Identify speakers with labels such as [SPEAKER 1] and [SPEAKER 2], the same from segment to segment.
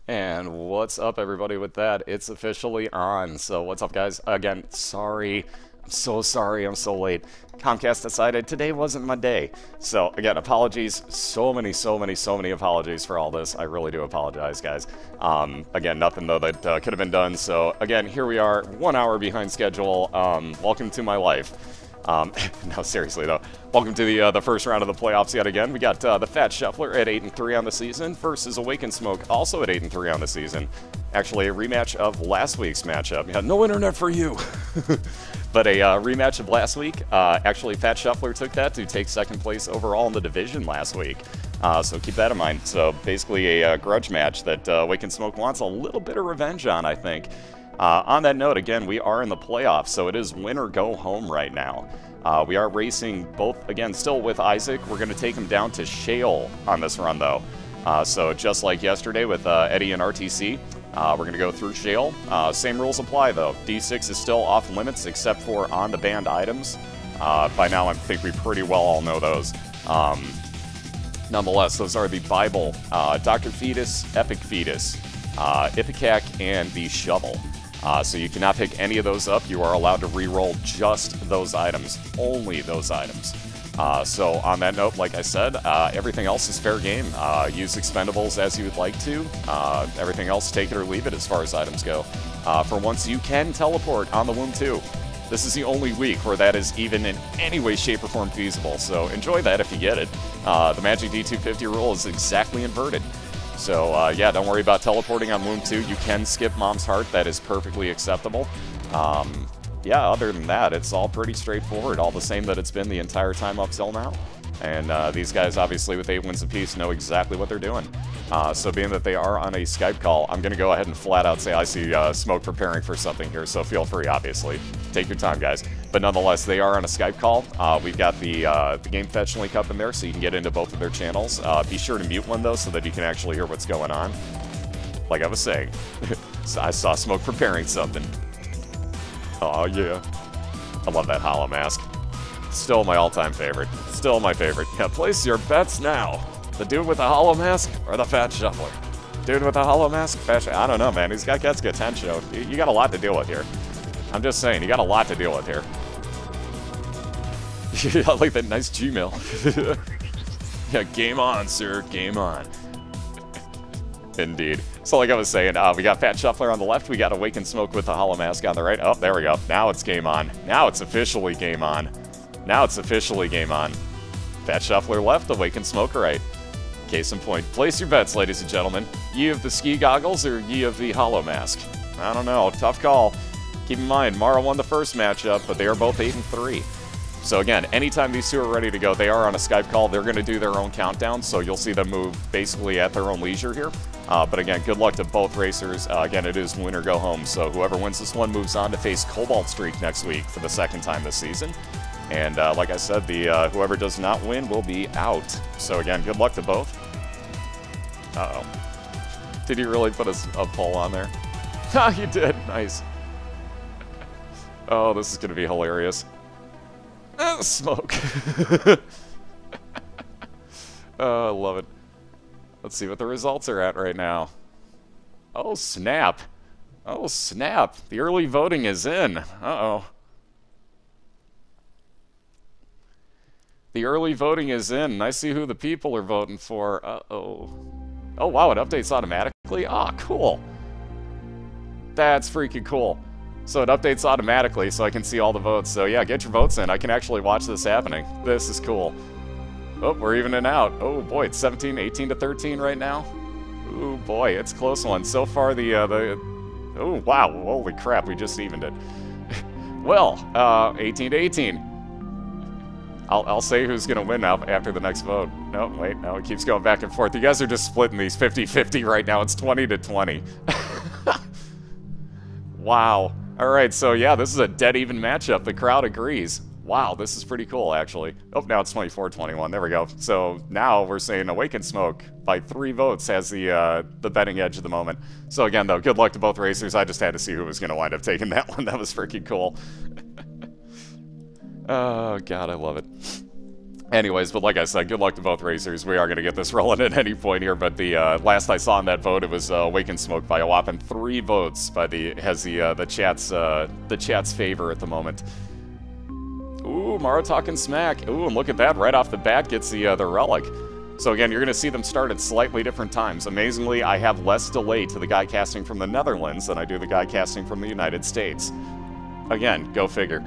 [SPEAKER 1] And what's up, everybody, with that? It's officially on. So what's up, guys? Again, sorry. I'm so sorry I'm so late. Comcast decided today wasn't my day. So, again, apologies. So many apologies for all this. I really do apologize, guys. Again, nothing, though, that could have been done. So, again, here we are, 1 hour behind schedule. Welcome to my life. No, seriously, though. Welcome to the first round of the playoffs yet again. We got the Thefatshuffler at 8-3 on the season versus Awaken Smoke, also at 8-3 on the season. Actually, a rematch of last week's matchup. Yeah, no internet for you. But a rematch of last week. Actually, Thefatshuffler took that to take second place overall in the division last week. So keep that in mind. So basically a grudge match that Awaken Smoke wants a little bit of revenge on, I think. On that note, again, we are in the playoffs, so it is win or go home right now. We are racing both, again, still with Isaac. We're going to take him down to Shale on this run, though. So just like yesterday with Eddie and RTC, we're going to go through Shale. Same rules apply, though. D6 is still off limits except for on-the-band items. By now, I think we pretty well all know those. Nonetheless, those are the Bible, Dr. Fetus, Epic Fetus, Ipecac, and the Shovel. So you cannot pick any of those up. You are allowed to re-roll just those items. Only those items. So on that note, like I said, everything else is fair game. Use expendables as you would like to. Everything else, take it or leave it as far as items go. For once, you can teleport on the Womb 2. This is the only week where that is even in any way, shape, or form feasible. So enjoy that if you get it. The Magic D250 rule is exactly inverted. So, yeah, don't worry about teleporting on Womb 2. You can skip Mom's Heart. That is perfectly acceptable. Yeah, other than that, it's all pretty straightforward. All the same that it's been the entire time up till now. And these guys, obviously, with 8 wins apiece, know exactly what they're doing. So being that they are on a Skype call, I'm going to go ahead and flat out say I see Smoke preparing for something here, so feel free, obviously. Take your time, guys. But nonetheless, they are on a Skype call. We've got the Game Fetch link up in there, so you can get into both of their channels. Be sure to mute one, though, so that you can actually hear what's going on. Like I was saying, so I saw Smoke preparing something. Oh, yeah. I love that Hollow Mask. Still my all-time favorite. Still my favorite. Yeah, place your bets now. The dude with the Hollow Mask or the Thefatshuffler? Dude with the Hollow Mask? I don't know, man. He's got Getsuga Tensho. You got a lot to deal with here. I'm just saying, you got a lot to deal with here. I like that nice Gmail. Yeah, game on, sir. Game on. Indeed. So like I was saying, we got Thefatshuffler on the left. We got Awaken Smoke with the Hollow Mask on the right. Oh, there we go. Now it's game on. Now it's officially game on. Now it's officially game on. Thefatshuffler left, Awaken Smoke right. Case in point. Place your bets, ladies and gentlemen. Ye of the ski goggles or ye of the Hollow Mask? I don't know. Tough call. Keep in mind, Mara won the first matchup, but they are both 8-3. So again, anytime these two are ready to go, they are on a Skype call. They're going to do their own countdown, so you'll see them move basically at their own leisure here. But again, good luck to both racers. Again, it is win or go home, so whoever wins this one moves on to face Cobalt Streak next week for the second time this season. And like I said, the whoever does not win will be out. So again, good luck to both. Uh-oh. Did you really put a poll on there? Ah, you did. Nice. Oh, this is going to be hilarious. Smoke. Oh, I love it. Let's see what the results are at right now. Oh, snap. Oh, snap. The early voting is in. Uh-oh. The early voting is in. I see who the people are voting for. Uh-oh. Oh, wow, it updates automatically? Ah, cool. That's freaking cool. So it updates automatically so I can see all the votes. So yeah, get your votes in. I can actually watch this happening. This is cool. Oh, we're evening out. Oh boy, it's 18-13 right now. Oh boy, it's a close one. So far oh wow, holy crap, we just evened it. Well, 18-18. I'll say who's gonna win now after the next vote. No, wait, no, it keeps going back and forth. You guys are just splitting these 50-50 right now. It's 20-20. Wow. All right, so yeah, this is a dead even matchup. The crowd agrees. Wow, this is pretty cool, actually. Oh, now it's 24-21. There we go. So now we're saying Awaken Smoke by 3 votes has the betting edge at the moment. So again, though, good luck to both racers. I just had to see who was going to wind up taking that one. That was freaking cool. Oh, God, I love it. Anyways, but like I said, good luck to both racers. We are going to get this rolling at any point here, but the last I saw in that vote, it was Awakened Smoke by a whopping 3 votes by the chat's favor at the moment. Ooh, Mara talking smack. Ooh, and look at that, right off the bat gets the relic. So again, you're going to see them start at slightly different times. Amazingly, I have less delay to the guy casting from the Netherlands than I do the guy casting from the United States. Again, go figure.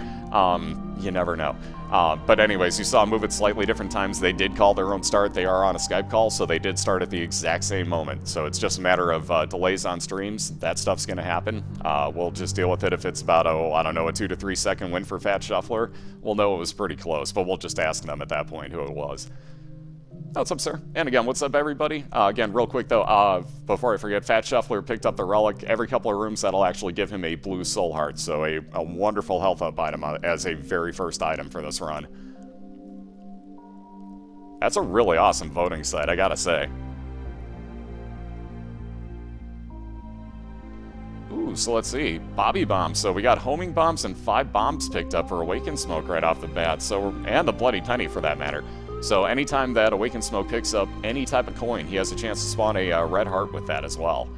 [SPEAKER 1] You never know. But anyways, you saw them move at slightly different times. They did call their own start. They are on a Skype call, so they did start at the exact same moment. So it's just a matter of delays on streams. That stuff's going to happen. We'll just deal with it if it's about, I don't know, a 2 to 3 second win for Thefatshuffler. We'll know it was pretty close, but we'll just ask them at that point who it was. What's up, sir? And again, what's up, everybody? Again, real quick, though, before I forget, Thefatshuffler picked up the relic. Every couple of rooms, that'll actually give him a blue soul heart, so a wonderful health up item as a very first item for this run. That's a really awesome voting site, I gotta say. Ooh, so let's see. Bobby bombs. So we got homing bombs and 5 bombs picked up for Awakened Smoke right off the bat, and the Bloody Penny for that matter. So anytime that Awakened Smoke picks up any type of coin, he has a chance to spawn a red heart with that as well.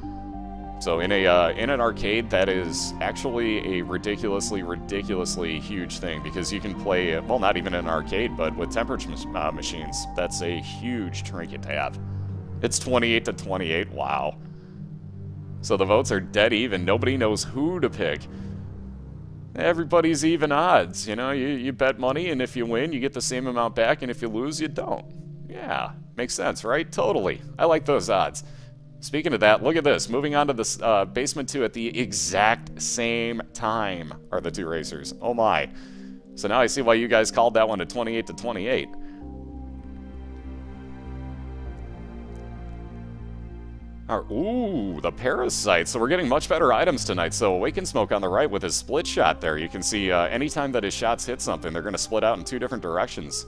[SPEAKER 1] So in an arcade, that is actually a ridiculously huge thing, because you can play, well, not even in an arcade, but with temperature machines. That's a huge trinket to have. It's 28 to 28, wow. So the votes are dead even. Nobody knows who to pick. Everybody's even odds, you know, you bet money, and if you win, you get the same amount back, and if you lose, you don't. Yeah, makes sense, right? Totally. I like those odds. Speaking of that, look at this. Moving on to this Basement 2 at the exact same time are the 2 racers. Oh my. So now I see why you guys called that one a 28 to 28. Ooh, the Parasite. So we're getting much better items tonight. So Awakened Smoke on the right with his split shot there. You can see anytime that his shots hit something, they're going to split out in 2 different directions.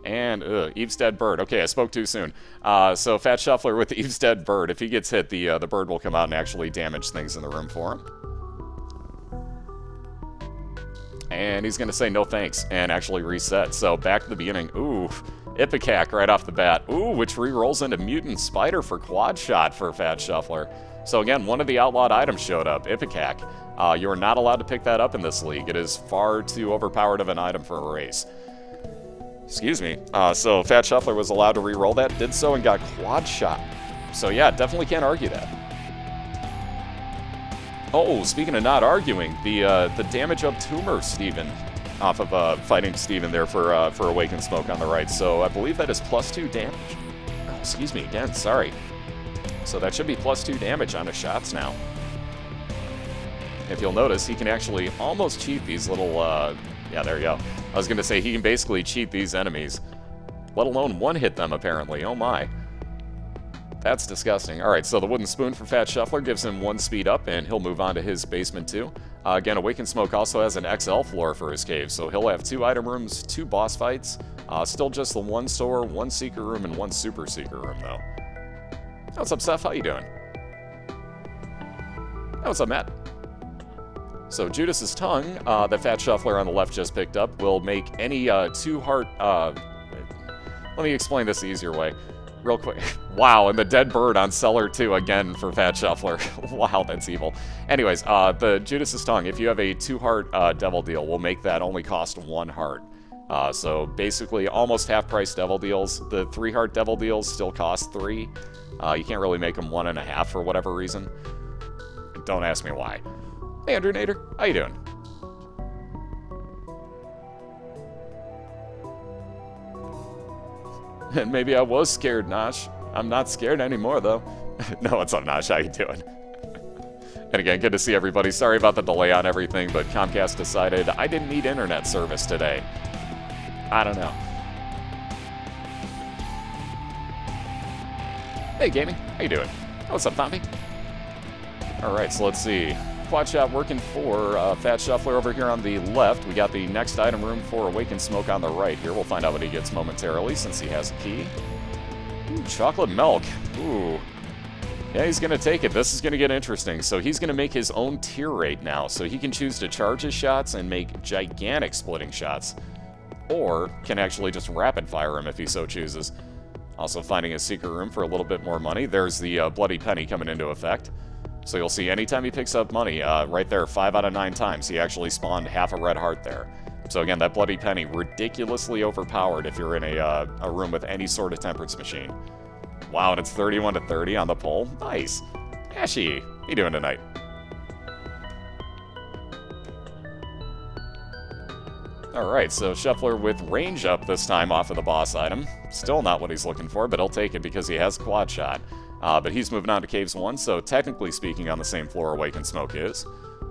[SPEAKER 1] And, Eve's Dead Bird. Okay, I spoke too soon. So Thefatshuffler with Eve's Dead Bird. If he gets hit, the bird will come out and actually damage things in the room for him. And he's going to say no thanks and actually reset. So back to the beginning. Ooh. Ipecac right off the bat. Ooh, which re-rolls into Mutant Spider for quad shot for Thefatshuffler. So again, one of the outlawed items showed up, Ipecac. You are not allowed to pick that up in this league. It is far too overpowered of an item for a race. Excuse me. So Thefatshuffler was allowed to re-roll that, did so, and got quad shot. So yeah, definitely can't argue that. Oh, speaking of not arguing, the damage up tumor, Steven. Off of fighting Steven there for Awakened Smoke on the right. So I believe that is +2 damage. Oh, excuse me again, sorry. So that should be +2 damage on his shots now. If you'll notice, he can actually almost cheat these little, yeah, there you go. I was going to say he can basically cheat these enemies, let alone one-hit them, apparently. Oh my. That's disgusting. Alright, so the Wooden Spoon for Thefatshuffler gives him 1 speed up, and he'll move on to his Basement 2. Again, Awakened Smoke also has an XL floor for his cave, so he'll have 2 item rooms, 2 boss fights, still just the 1 store, 1 secret room, and 1 super secret room, though. What's up, Seth? How you doing? What's up, Matt? So Judas's Tongue, that Thefatshuffler on the left just picked up, will make any 2-heart... let me explain this the easier way. Real quick. Wow, and the Dead Bird on Cellar 2 again for Thefatshuffler. Wow, that's evil. Anyways, the Judas's Tongue, if you have a 2-heart Devil Deal, will make that only cost 1 heart. So basically, almost half-price Devil Deals. The 3-heart Devil Deals still cost 3. You can't really make them 1.5 for whatever reason. Don't ask me why. Hey, Andrew Nader. How you doing? And maybe I was scared, Nosh. I'm not scared anymore, though. No, what's up, Nosh? How you doing? And again, good to see everybody. Sorry about the delay on everything, but Comcast decided I didn't need internet service today. I don't know. Hey, Gaming. How you doing? What's up, Tommy? Alright, so let's see. Quad shot working for Thefatshuffler over here on the left. We got the next item room for Awakened Smoke on the right here. We'll find out what he gets momentarily since he has a key. Ooh, chocolate milk. Ooh. Yeah, he's going to take it. This is going to get interesting. So he's going to make his own tier rate now. So he can choose to charge his shots and make gigantic splitting shots. or can actually just rapid fire him if he so chooses. Also finding a secret room for a little bit more money. There's the Bloody Penny coming into effect. So you'll see anytime he picks up money, right there, 5 out of 9 times, he actually spawned half a red heart there. So again, that Bloody Penny, ridiculously overpowered if you're in a room with any sort of temperance machine. Wow, and it's 31 to 30 on the poll. Nice. Ashy, how you doing tonight? Alright, so Shuffler with range up this time off of the boss item. Still not what he's looking for, but he'll take it because he has quad shot. But he's moving on to Caves 1, so technically speaking on the same floor Awakened Smoke is.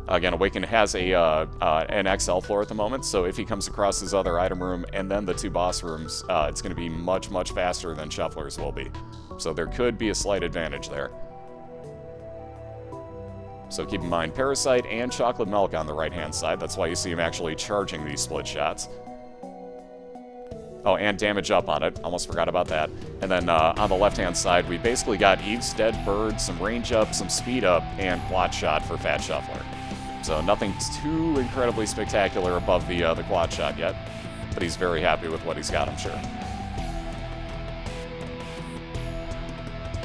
[SPEAKER 1] Again, Awakened has an XL floor at the moment, so if he comes across his other item room and then the 2 boss rooms, it's going to be much, much faster than Shuffler's will be. So there could be a slight advantage there. So keep in mind, Parasite and Chocolate Milk on the right-hand side. That's why you see him actually charging these split shots. Oh, and damage up on it. Almost forgot about that. And then on the left-hand side, we basically got Eve's Dead Bird, some range up, some speed up, and quad shot for Fat Shuffler. So nothing too incredibly spectacular above the quad shot yet. But he's very happy with what he's got, I'm sure.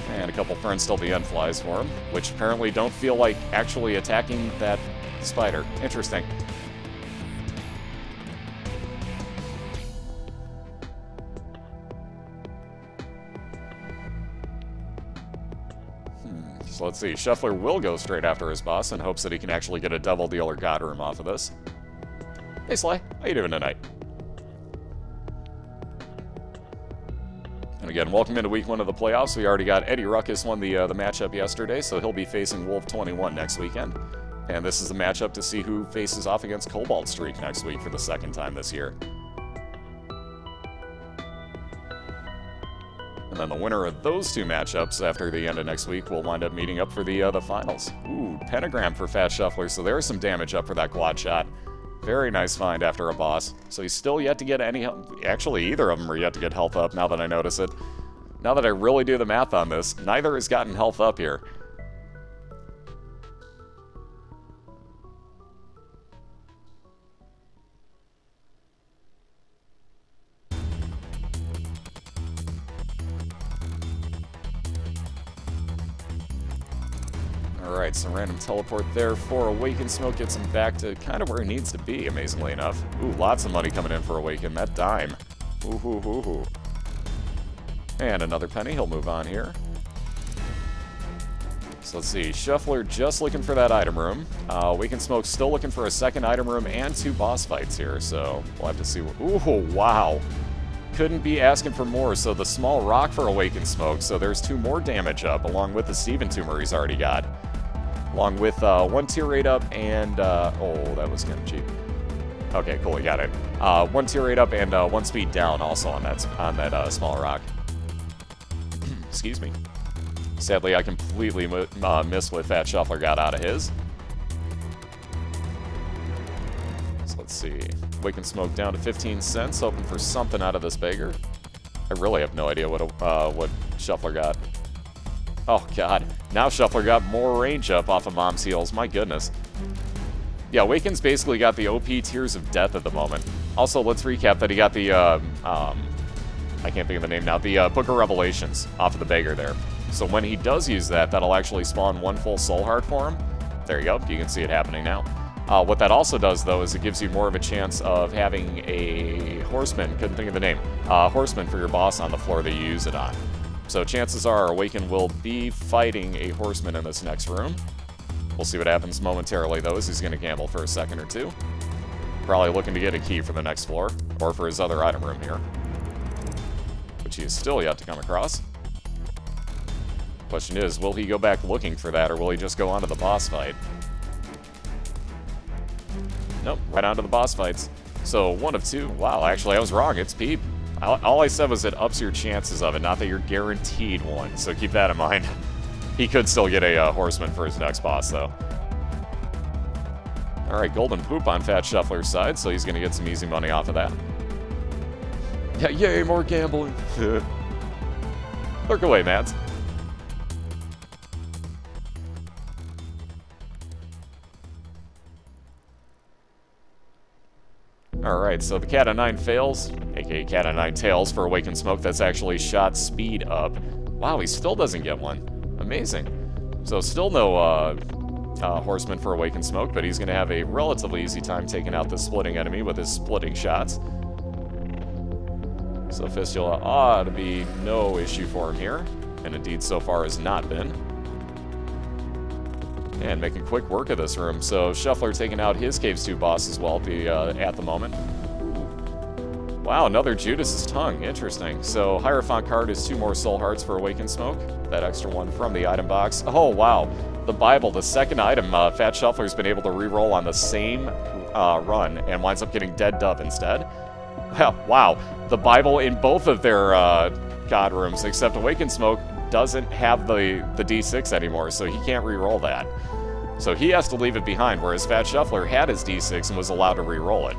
[SPEAKER 1] And a couple Fern Still the End flies for him, which apparently don't feel like actually attacking that spider. Interesting. So let's see. Shuffler will go straight after his boss in hopes that he can actually get a Devil Dealer God Room off of this. Hey Sly, how you doing tonight? And again, welcome into week 1 of the playoffs. We already got Eddie Ruckus won the matchup yesterday, so he'll be facing Wolf 21 next weekend. And this is the matchup to see who faces off against Cobalt Streak next week for the 2nd time this year. And then the winner of those 2 matchups after the end of next week will wind up meeting up for the finals. Ooh, Pentagram for Fat Shuffler, so there's some damage up for that quad shot. Very nice find after a boss. So he's still yet to get any health. Actually, either of them are yet to get health up, now that I notice it. Now that I really do the math on this, neither has gotten health up here. Alright, some random teleport there for Awakened Smoke, gets him back to kind of where he needs to be, amazingly enough. Ooh, lots of money coming in for Awakened, that dime. Ooh, hoo, hoo, hoo. And another penny, he'll move on here. So let's see, Shuffler just looking for that item room. Awakened Smoke still looking for a 2nd item room and 2 boss fights here, so we'll have to see what... Ooh, wow. Couldn't be asking for more, so the small rock for Awakened Smoke, so there's 2 more damage up, along with the Steven tumor he's already got. Along with 1 tier rate up and, oh, that was kind of cheap. Okay, cool, we got it. 1 tier rate up and 1 speed down also on that small rock. Excuse me. Sadly, I completely missed what Fat Shuffler got out of his. So let's see. Awakened Smoke down to 15 cents, hoping for something out of this beggar. I really have no idea what Shuffler got. Oh, God. Now Shuffler got more range up off of Mom's heals. My goodness. Yeah, Awakened's basically got the OP Tears of Death at the moment. Also, let's recap that he got the, I can't think of the name now, the Book of Revelations off of the beggar there. So when he does use that, that'll actually spawn 1 full soul heart for him. There you go. You can see it happening now. What that also does, though, is it gives you more of a chance of having a horseman, couldn't think of the name, horseman for your boss on the floor that you use it on. So chances are Awakened will be fighting a horseman in this next room. We'll see what happens momentarily, though, as he's going to gamble for a second or two. Probably looking to get a key for the next floor, or for his other item room here, which he is still yet to come across. Question is, will he go back looking for that, or will he just go on to the boss fight? Nope, right on to the boss fights. So, 1 of 2. Wow, actually, I was wrong. It's Peep. All I said was it ups your chances of it, not that you're guaranteed one, so keep that in mind. He could still get a horseman for his next boss, though. Alright, Golden Poop on Fat Shuffler's side, so he's going to get some easy money off of that. Yeah, yay, more gambling. Look away, Mads. Alright, so the cat of nine fails, aka cat of nine tails for Awakened Smoke. That's actually shot speed up. Wow, he still doesn't get one. Amazing. So still no Horseman for Awakened Smoke, but he's going to have a relatively easy time taking out the splitting enemy with his splitting shots. So Fistula ought to be no issue for him here, and indeed so far has not been. And making quick work of this room. So Shuffler taking out his Caves 2 boss as well at the moment. Wow, another Judas's Tongue. Interesting. So Hierophant card is 2 more Soul Hearts for Awakened Smoke. That extra one from the item box. Oh, wow. The Bible, the second item, Fat Shuffler's been able to reroll on the same run and winds up getting Dead Dove instead. Wow. The Bible in both of their God rooms, except Awakened Smoke doesn't have the D6 anymore, so he can't reroll that. So he has to leave it behind, whereas Fat Shuffler had his D6 and was allowed to reroll it.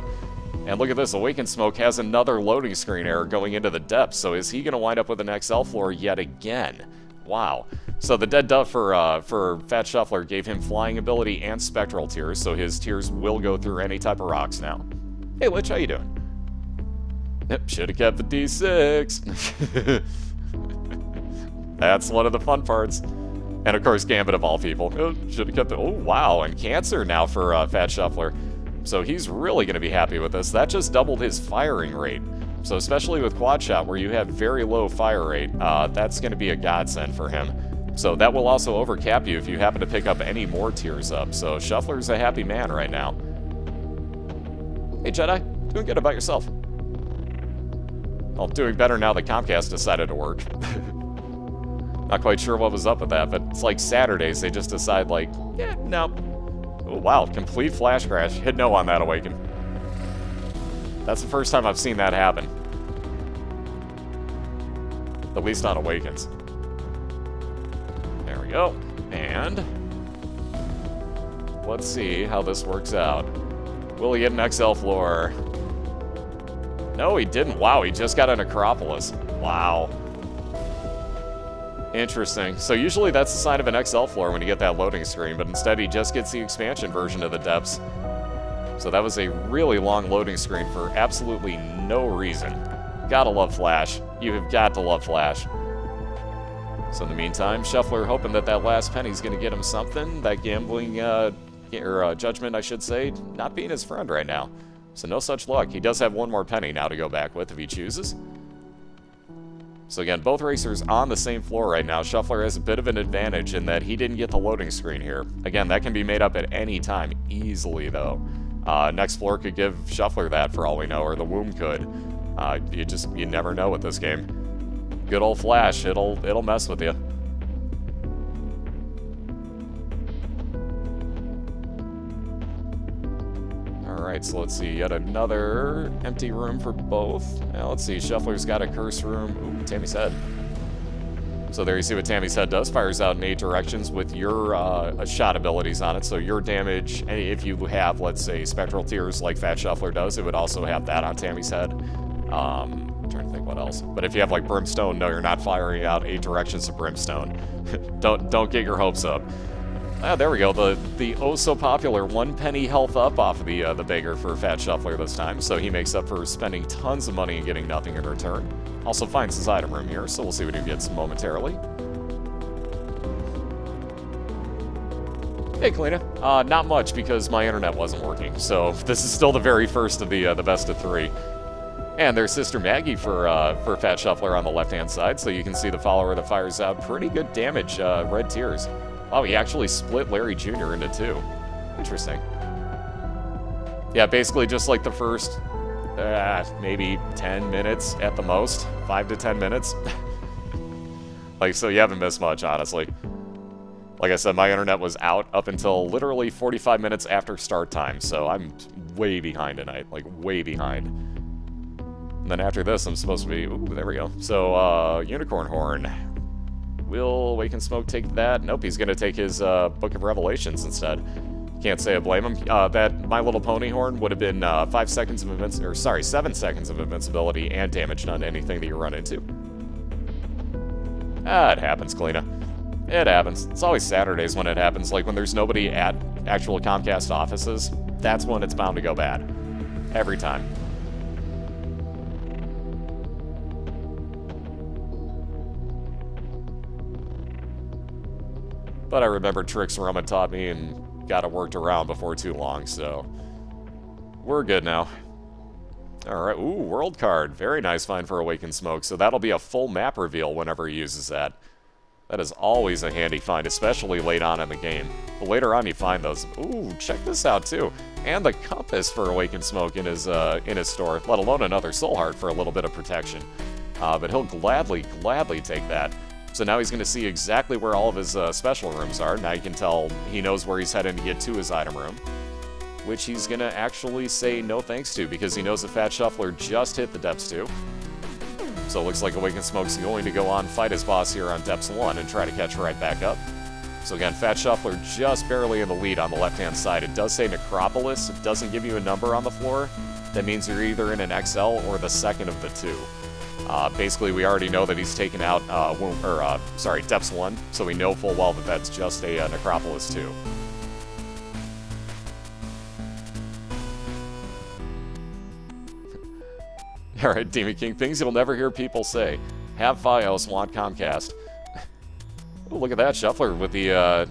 [SPEAKER 1] And look at this, Awakened Smoke has another loading screen error going into the depths, so is he going to wind up with an XL floor yet again? Wow. So the Dead Dove for Fat Shuffler gave him flying ability and spectral tears, so his tears will go through any type of rocks now. Hey, Lich, how you doing? Yep, should have kept the D6. That's one of the fun parts. And of course, Gambit of all people. Should have kept it. Oh, wow, and Cancer now for Fat Shuffler. So he's really going to be happy with this. That just doubled his firing rate. So especially with Quad Shot, where you have very low fire rate, that's going to be a godsend for him. So that will also overcap you if you happen to pick up any more tiers up. So Shuffler's a happy man right now. Hey, Jedi. Doing good about yourself. Well, doing better now that Comcast decided to work. Not quite sure what was up with that, but it's like Saturdays, they just decide like, yeah, no. Oh, wow, complete flash crash. Hit no on that Awaken. That's the first time I've seen that happen. At least on Awakens. There we go. And let's see how this works out. Will he get an XL floor? No, he didn't. Wow, he just got an Acropolis. Wow. Interesting. So usually that's the sign of an XL floor when you get that loading screen, but instead he just gets the expansion version of the depths. So that was a really long loading screen for absolutely no reason. Gotta love Flash. You have got to love Flash. So in the meantime, Shuffler hoping that that last penny's gonna get him something. That gambling, or judgment, I should say, not being his friend right now. So no such luck. He does have one more penny now to go back with if he chooses. So again, both racers on the same floor right now. Shuffler has a bit of an advantage in that he didn't get the loading screen here. Again, that can be made up at any time, easily though. Next floor could give Shuffler that for all we know, or the Womb could. You never know with this game. Good old Flash, it'll mess with you. Alright, so let's see, yet another empty room for both. Now let's see, Shuffler's got a curse room. Ooh, Tammy's Head. So there you see what Tammy's Head does. Fires out in 8 directions with your shot abilities on it. So your damage, and if you have, let's say, Spectral Tears like Fat Shuffler does, it would also have that on Tammy's Head. I'm trying to think what else. But if you have like Brimstone, no, you're not firing out 8 directions of Brimstone. Don't get your hopes up. Ah, there we go. The oh-so-popular 1 penny health up off of the beggar for Fat Shuffler this time, so he makes up for spending tons of money and getting nothing in return. Also finds his item room here, so we'll see what he gets momentarily. Hey, Kalina. Not much because my internet wasn't working, so this is still the very first of the best of 3. And there's Sister Maggie for Fat Shuffler on the left-hand side, so you can see the follower that fires out pretty good damage, red tears. Oh, he actually split Larry Jr. into 2. Interesting. Yeah, basically just like the first, maybe 10 minutes at the most. 5 to 10 minutes. Like, so you haven't missed much, honestly. Like I said, my internet was out up until literally 45 minutes after start time, so I'm way behind tonight. Like, way behind. And then after this, I'm supposed to be... Ooh, there we go. So, Unicorn Horn. Will Awakened Smoke take that? Nope, he's going to take his Book of Revelations instead. Can't say I blame him. That My Little Pony Horn would have been 5 seconds of invincibility, or sorry, 7 seconds of invincibility and damage done to anything that you run into. It happens, Kalina. It happens. It's always Saturdays when it happens, like when there's nobody at actual Comcast offices. That's when it's bound to go bad. Every time. But I remember tricks Roma taught me and got it worked around before too long, so we're good now. Alright, ooh, world card. Very nice find for Awakened Smoke, so that'll be a full map reveal whenever he uses that. That is always a handy find, especially late on in the game. But later on you find those. Ooh, check this out too. And the compass for Awakened Smoke in his store, let alone another soul heart for a little bit of protection. But he'll gladly take that. So now he's going to see exactly where all of his special rooms are. Now you can tell he knows where he's heading to get to his item room, which he's going to actually say no thanks to because he knows that Thefatshuffler just hit the Depths 2. So it looks like Awakened Smoke's going to go on, fight his boss here on Depths 1 and try to catch right back up. So again, Thefatshuffler just barely in the lead on the left-hand side. It does say Necropolis. It doesn't give you a number on the floor. That means you're either in an XL or the second of the two. Basically, we already know that he's taken out, Depths 1, so we know full well that that's just a Necropolis 2. Alright, Demon King, things you'll never hear people say. Have Fios, want Comcast. Oh, look at that, Shuffler with the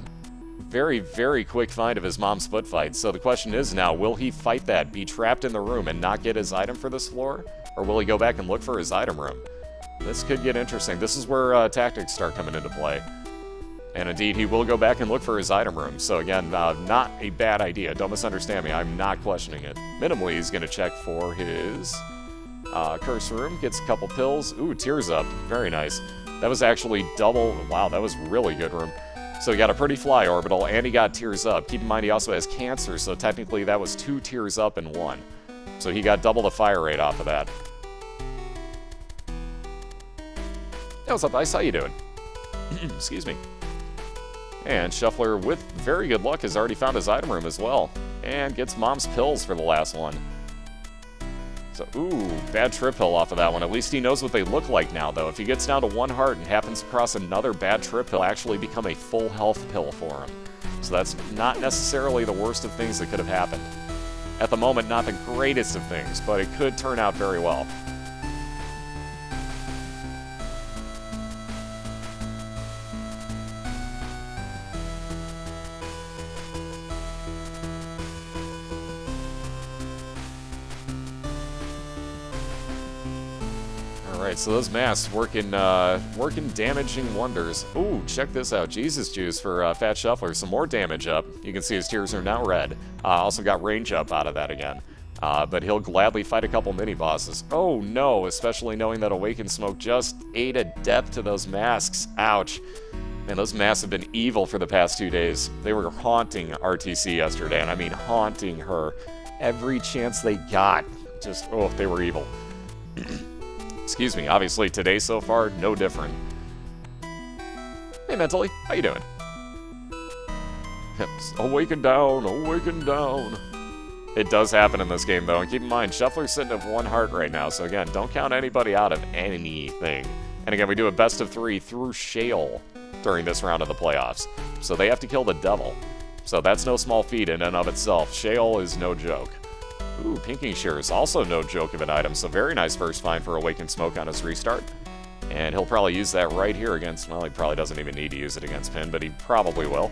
[SPEAKER 1] very, very quick find of his mom's foot fight. So the question is now, will he fight that, be trapped in the room, and not get his item for this floor? Or will he go back and look for his item room? This could get interesting. This is where tactics start coming into play. And indeed, he will go back and look for his item room. So again, not a bad idea. Don't misunderstand me. I'm not questioning it. Minimally, he's going to check for his curse room. Gets a couple pills. Ooh, Tears Up. Very nice. That was actually double. Wow, that was really good room. So he got a pretty fly orbital, and he got Tears Up. Keep in mind, he also has cancer, so technically that was 2 Tears Up in 1. So he got double the fire rate off of that. Hey, what's up, Ice? How you doing? Excuse me. And Shuffler, with very good luck, has already found his item room as well. And gets Mom's pills for the last one. So, ooh, bad trip pill off of that one. At least he knows what they look like now, though. If he gets down to 1 heart and happens across another bad trip pill, it'll actually become a full health pill for him. So that's not necessarily the worst of things that could have happened. At the moment, not the greatest of things, but it could turn out very well. Alright, so those masks working damaging wonders. Ooh, check this out. Jesus Juice for Thefatshuffler. Some more damage up. You can see his tears are now red. Also got range up out of that again. But he'll gladly fight a couple mini-bosses. Oh no, especially knowing that Awakened Smoke just ate a death to those masks. Ouch. Man, those masks have been evil for the past 2 days. They were haunting RTC yesterday, and I mean haunting her. Every chance they got. Just, oh, they were evil. Excuse me, obviously today so far, no different. Hey, Mentally, how you doing? Awaken down, awaken down. It does happen in this game, though, and keep in mind, Shuffler's sitting at 1 heart right now, so again, don't count anybody out of anything. And again, we do a best of 3 through Shale during this round of the playoffs, so they have to kill the devil. So that's no small feat in and of itself. Shale is no joke. Ooh, Pinking Shear is also no joke of an item, so very nice first find for Awakened Smoke on his restart. And he'll probably use that right here against, well, he probably doesn't even need to use it against Pin, but he probably will.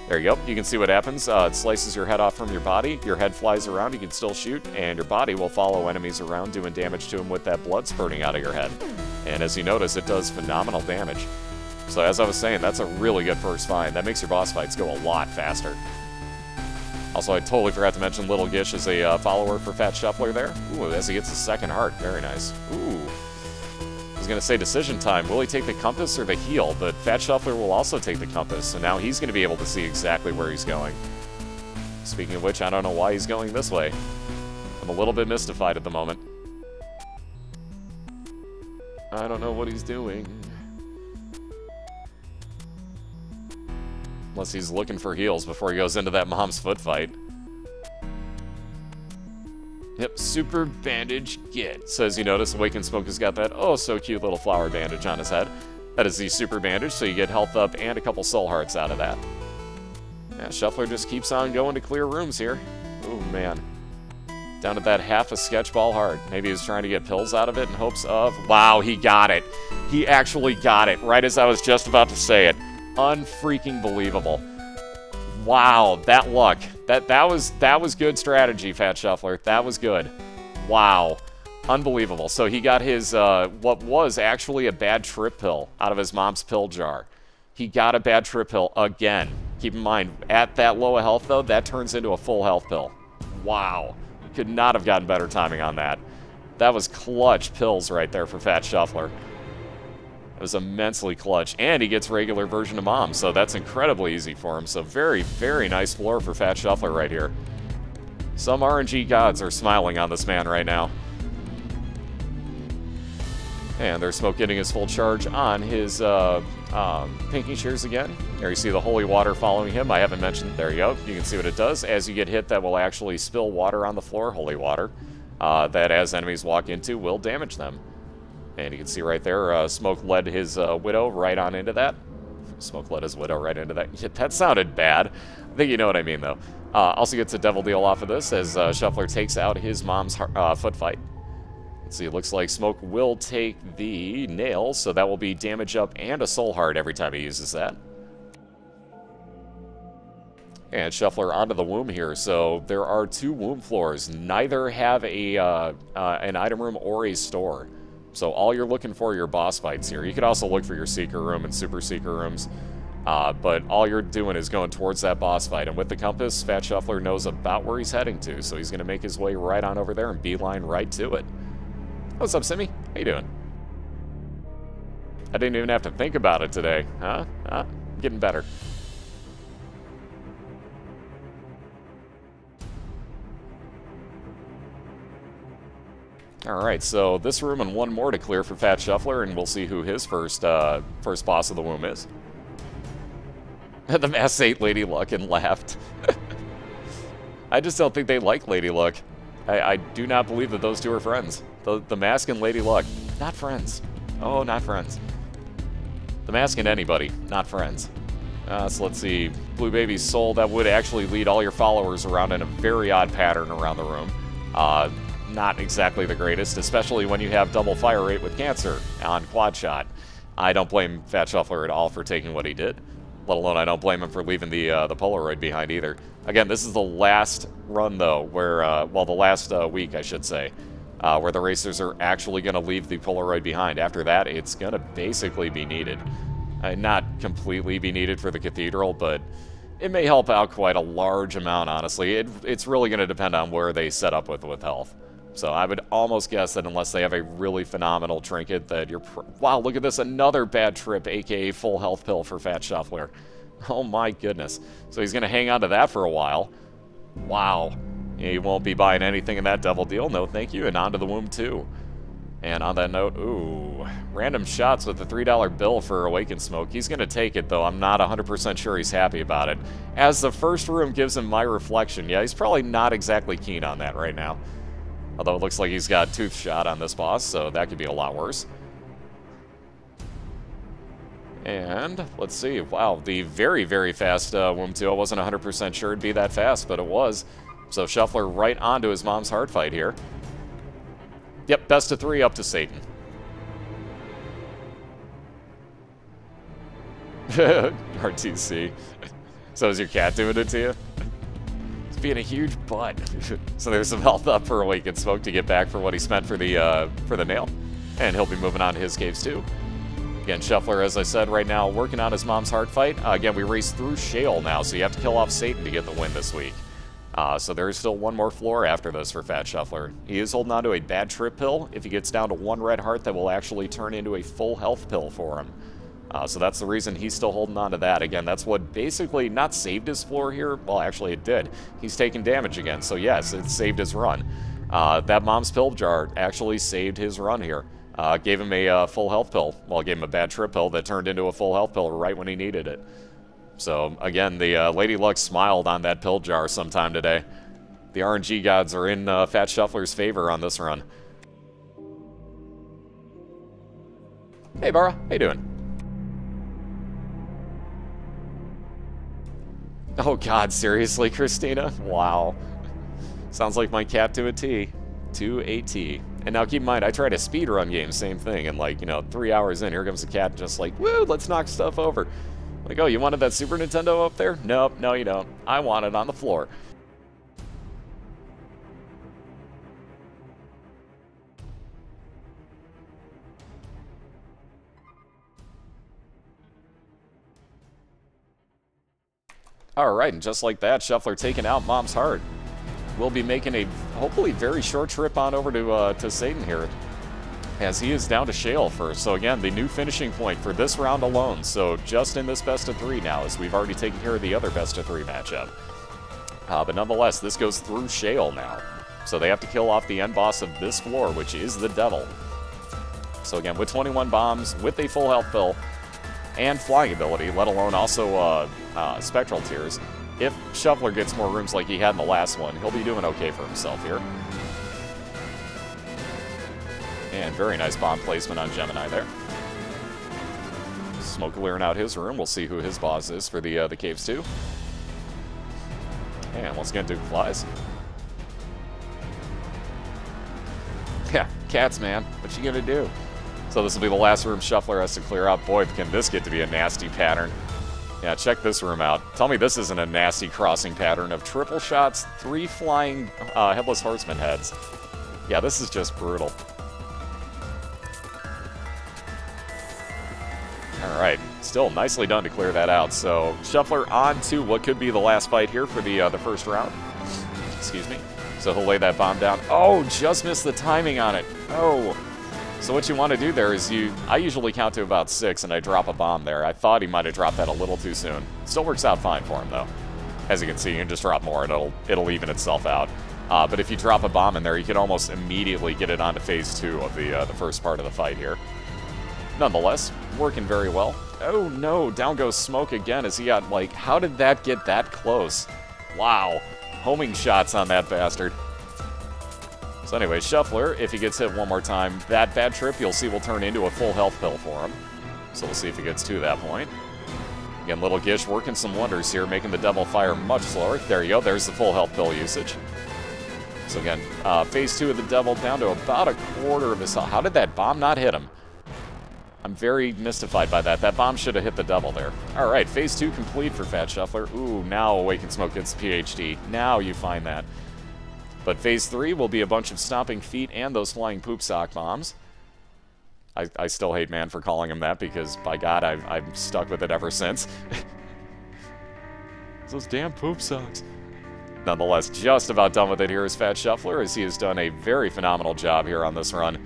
[SPEAKER 1] There you go. You can see what happens. It slices your head off from your body, your head flies around, you can still shoot, and your body will follow enemies around, doing damage to them with that blood spurting out of your head. And as you notice, it does phenomenal damage. So as I was saying, that's a really good first find. That makes your boss fights go a lot faster. Also, I totally forgot to mention Little Gish is a follower for Thefatshuffler there. Ooh, as he gets his 2nd heart. Very nice. Ooh. I was going to say decision time. Will he take the compass or the heal? But Thefatshuffler will also take the compass, so now he's going to be able to see exactly where he's going. Speaking of which, I don't know why he's going this way. I'm a little bit mystified at the moment. I don't know what he's doing. Unless he's looking for heals before he goes into that Mom's foot fight. Yep, super bandage get. So as you notice, Awakened Smoke has got that oh so cute little flower bandage on his head. That is the super bandage, so you get health up and a couple soul hearts out of that. Yeah, Shuffler just keeps on going to clear rooms here. Oh man. Down to that half a sketch ball hard. Maybe he was trying to get pills out of it in hopes of... Wow, he got it. He actually got it right as I was just about to say it. Unfreaking believable. Wow, that luck. That was good strategy, Thefatshuffler. That was good. Wow. Unbelievable. So he got his, what was actually a bad trip pill out of his mom's pill jar. He got a bad trip pill again. Keep in mind, at that low of health, though, that turns into a full health pill. Wow. Could not have gotten better timing on that. That was clutch pills right there for Thefatshuffler. It was immensely clutch. And he gets regular version of Mom, so that's incredibly easy for him. So very, very nice floor for Thefatshuffler right here. Some RNG gods are smiling on this man right now. And there's Smoke getting his full charge on his pinking shears again. There you see the holy water following him. I haven't mentioned, there you go. You can see what it does. As you get hit, that will actually spill water on the floor, holy water, that as enemies walk into will damage them. And you can see right there, Smoke led his Widow right on into that. Smoke led his Widow right into that. Yeah, that sounded bad. I think you know what I mean, though. Also gets a devil deal off of this as Shuffler takes out his mom's foot fight. See, it looks like Smoke will take the nail, so that will be damage up and a soul heart every time he uses that. And Shuffler onto the womb here, so there are 2 womb floors. Neither have a an item room or a store. So all you're looking for are your boss fights here. You could also look for your seeker room and super seeker rooms. But all you're doing is going towards that boss fight. And with the compass, Thefatshuffler knows about where he's heading to, so he's going to make his way right on over there and beeline right to it. What's up, Simmy? How you doing? I didn't even have to think about it today. Huh? Getting better. Alright, so this room and 1 more to clear for Thefatshuffler, and we'll see who his first boss of the womb is. The mask ate Lady Luck and laughed. I just don't think they like Lady Luck. I do not believe that those 2 are friends. The Mask and Lady Luck, not friends. Oh, not friends. The Mask and anybody, not friends. So let's see. Blue Baby's Soul, that would actually lead all your followers around in a very odd pattern around the room. Not exactly the greatest, especially when you have double fire rate with Cancer on quad shot. I don't blame Thefatshuffler at all for taking what he did. Let alone I don't blame him for leaving the Polaroid behind either. Again, this is the last run, though, where, well, the last week, I should say, where the racers are actually going to leave the Polaroid behind. After that, it's going to basically be needed. Not completely be needed for the Cathedral, but it may help out quite a large amount, honestly. It's really going to depend on where they set up with health. So I would almost guess that unless they have a really phenomenal trinket, that you're... Wow, look at this, another bad trip, aka full health pill for Thefatshuffler. Oh my goodness. So he's going to hang on to that for a while. Wow. He won't be buying anything in that double deal. No, thank you. And onto the womb, too. And on that note, ooh, random shots with the $3 bill for Awakened Smoke. He's going to take it, though. I'm not 100% sure he's happy about it. As the first room gives him my reflection, yeah, he's probably not exactly keen on that right now. Although it looks like he's got Tooth Shot on this boss, so that could be a lot worse. And let's see. Wow, the very, very fast womb 2. I wasn't 100% sure it'd be that fast, but it was. So Shuffler right onto his mom's hard fight here. Yep, best of 3 up to Satan. RTC. So is your cat doing it to you? It's being a huge butt. So there's some health up for Awakened Smoke to get back for what he spent for the nail. And he'll be moving on to his caves too. Again, Shuffler, as I said, right now working on his mom's heart fight. Again, we race through Shale now, so you have to kill off Satan to get the win this week. So there is still 1 more floor after this for Thefatshuffler. He is holding on to a bad trip pill. If he gets down to 1 red heart, that will actually turn into a full health pill for him. So that's the reason he's still holding on to that. Again, that's what basically not saved his floor here. Well, actually it did. He's taking damage again, so yes, it saved his run. That mom's pill jar actually saved his run here. Gave him a full health pill. Well, gave him a bad trip pill that turned into a full health pill right when he needed it. So, again, the Lady Luck smiled on that pill jar sometime today. The RNG gods are in Thefatshuffler's favor on this run. Hey, Bara. How you doing? Oh, God, seriously, Christina? Wow. Sounds like my cat to a T. To a T. And now keep in mind, I tried a speedrun game, same thing, and like, 3 hours in, here comes the cat just like, woo, let's knock stuff over. Like, oh, you wanted that Super Nintendo up there? Nope, no you don't. I want it on the floor. Alright, and just like that, Shuffler taking out Mom's Heart. We'll be making a, hopefully, very short trip on over to Satan here, as he is down to Shale first. So again, the new finishing point for this round alone. So just in this best of 3 now, as we've already taken care of the other best of 3 matchup. But nonetheless, this goes through Shale now. So they have to kill off the end boss of this floor, which is the Devil. So again, with 21 bombs, with a full health pill, and flying ability, let alone also Spectral Tears, if Shuffler gets more rooms like he had in the last one, he'll be doing okay for himself here. And very nice bomb placement on Gemini there. Smoke clearing out his room. We'll see who his boss is for the Caves 2. And once again, Duke flies. Yeah, cats, man. What you gonna do? So this will be the last room Shuffler has to clear out. Boy, can this get to be a nasty pattern. Yeah, check this room out. Tell me this isn't a nasty crossing pattern of triple shots, 3 flying Headless Horseman heads. Yeah, this is just brutal. Alright, still nicely done to clear that out. So, Shuffler on to what could be the last fight here for the first round. Excuse me. So he'll lay that bomb down. Oh, just missed the timing on it. Oh. So what you want to do there is I usually count to about 6 and I drop a bomb there. I thought he might have dropped that a little too soon. Still works out fine for him though. As you can see, you can just drop more and it'll even itself out. But if you drop a bomb in there, you can almost immediately get it onto phase 2 of the first part of the fight here. Nonetheless, working very well. Oh no, down goes Smoke again as he got, like, how did that get that close? Wow, homing shots on that bastard. So anyway, Shuffler, if he gets hit one more time, that bad trip you'll see will turn into a full health pill for him. So we'll see if he gets to that point. Again, Little Gish working some wonders here, making the Devil fire much slower. There you go, there's the full health pill usage. So again, phase 2 of the Devil down to about a quarter of his health. How did that bomb not hit him? I'm very mystified by that. That bomb should have hit the Devil there. Alright, phase 2 complete for Fat Shuffler. Ooh, now Awakened Smoke gets the PhD. Now you find that. But phase 3 will be a bunch of stomping feet and those flying poop sock bombs. I still hate Man for calling him that because, by God, I'm stuck with it ever since. Those damn poop socks. Nonetheless, just about done with it here is Fat Shuffler, as he has done a very phenomenal job here on this run.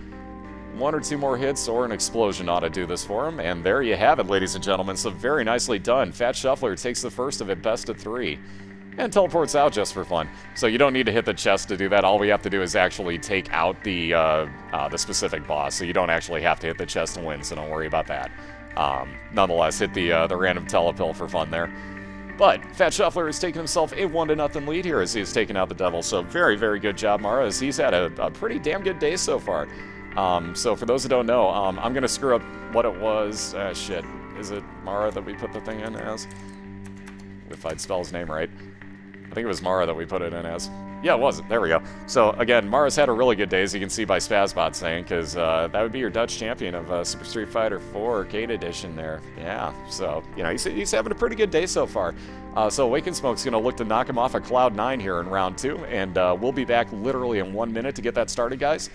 [SPEAKER 1] 1 or 2 more hits or an explosion ought to do this for him. And there you have it, ladies and gentlemen. So very nicely done. Fat Shuffler takes the first of it, best of 3. And teleports out just for fun. So you don't need to hit the chest to do that. All we have to do is actually take out the specific boss. So you don't actually have to hit the chest to win, so don't worry about that. Nonetheless, hit the random telepill for fun there. But Fat Shuffler has taken himself a 1-0 lead here as he has taken out the Devil. So very, very good job, Mara, as he's had a pretty damn good day so far. So for those who don't know, I'm going to screw up what it was. Shit. Is it Mara that we put the thing in as? If I'd spell his name right. I think it was Mara that we put it in as. Yeah, it was. There we go. So, again, Mara's had a really good day, as you can see by Spazbot saying, because that would be your Dutch champion of Super Street Fighter 4 Arcade Edition there. Yeah, so, he's having a pretty good day so far. So Awakened Smoke's going to look to knock him off of Cloud 9 here in round 2, and we'll be back literally in 1 minute to get that started, guys.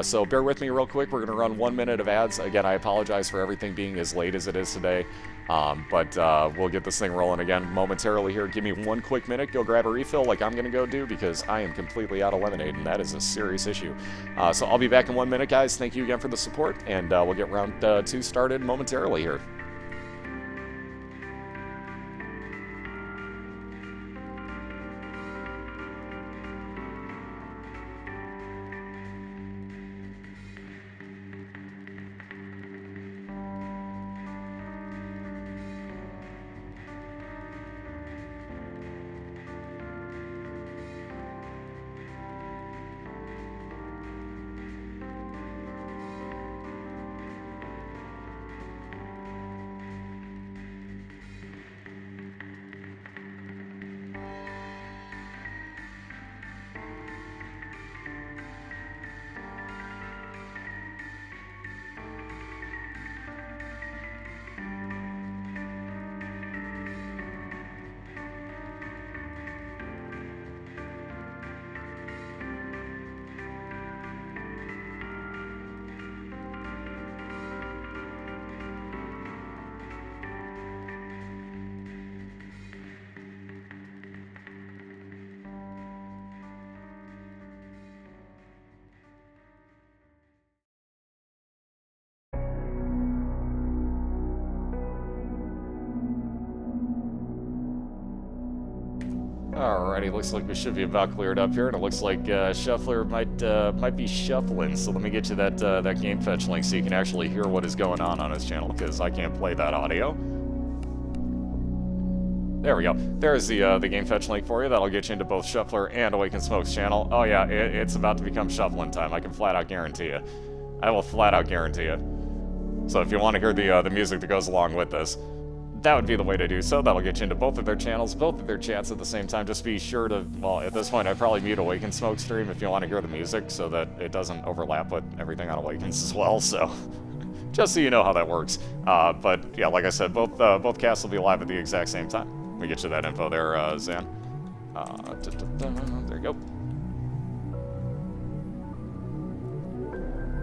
[SPEAKER 1] So bear with me real quick. We're going to run 1 minute of ads. Again, I apologize for everything being as late as it is today. But we'll get this thing rolling again momentarily here. Give me 1 quick minute. Go grab a refill like I'm going to go do because I am completely out of lemonade, and that is a serious issue. So I'll be back in 1 minute, guys. Thank you again for the support, and we'll get round 2 started momentarily here. Alrighty, looks like we should be about cleared up here, and it looks like Shuffler might be shuffling. So let me get you that game fetch link so you can actually hear what is going on his channel, because I can't play that audio. There we go. There's the game fetch link for you. That'll get you into both Shuffler and Awaken Smoke's channel. Oh yeah, it's about to become shuffling time. I can flat out guarantee you. I will flat out guarantee you. So if you want to hear the music that goes along with this, that would be the way to do so. That'll get you into both of their channels, both of their chats at the same time. Just be sure to, well, at this point, I'd probably mute Awaken Smoke stream if you want to hear the music so that it doesn't overlap with everything on Awakens as well. So just so you know how that works. But yeah, like I said, both casts will be live at the exact same time. Let me get you that info there, Zan. There you go.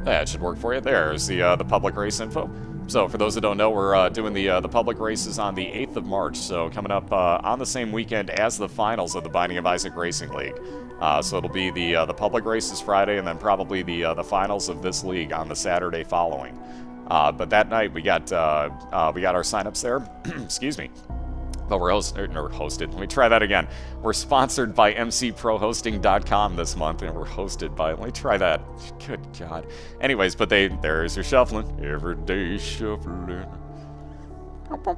[SPEAKER 1] That should work for you. There's the public race info. So for those that don't know, we're doing the public races on the 8th of March. So coming up on the same weekend as the finals of the Binding of Isaac Racing League. So it'll be the public races Friday, and then probably the finals of this league on the Saturday following. But that night we got our signups there. Excuse me. But we're hosted. Let me try that again. We're sponsored by mcprohosting.com this month, and we're hosted by. Let me try that. Good God. Anyways, but there's your shuffling. Everyday shuffling. Okay.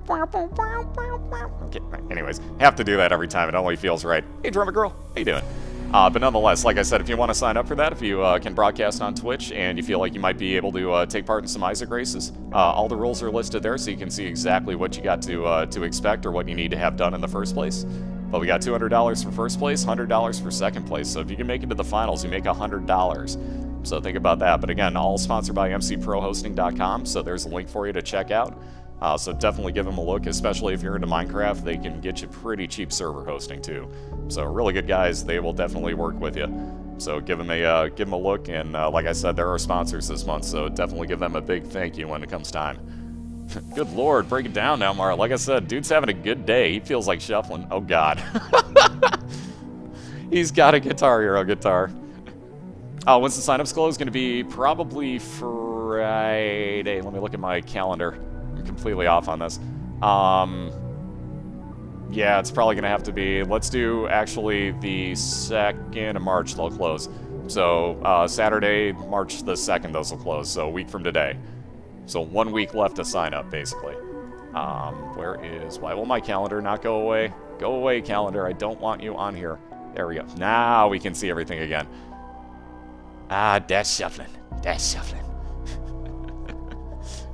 [SPEAKER 1] Anyways, have to do that every time. It only feels right. Hey, drummer girl. How you doing? But nonetheless, like I said, if you want to sign up for that, if you can broadcast on Twitch and you feel like you might be able to take part in some Isaac races, all the rules are listed there so you can see exactly what you got to expect or what you need to have done in the first place. But we got $200 for first place, $100 for second place. So if you can make it to the finals, you make $100. So think about that. But again, all sponsored by mcprohosting.com, so there's a link for you to check out. So definitely give them a look, especially if you're into Minecraft. They can get you pretty cheap server hosting too. So really good guys. They will definitely work with you. So give them a look. And like I said, they're our sponsors this month. So definitely give them a big thank you when it comes time. Good Lord, break it down now, Mara. Like I said, dude's having a good day. He feels like shuffling. Oh God. He's got a Guitar Hero guitar. When's the signups close? Going to be probably Friday. Let me look at my calendar. I'm completely off on this. Yeah, it's probably going to have to be, let's do actually the 2nd of March they'll close. So Saturday, March the 2nd, those will close. So a week from today. So 1 week left to sign up, basically. Why will my calendar not go away? Go away, calendar. I don't want you on here. There we go. Now we can see everything again. That's shuffling. That's shuffling.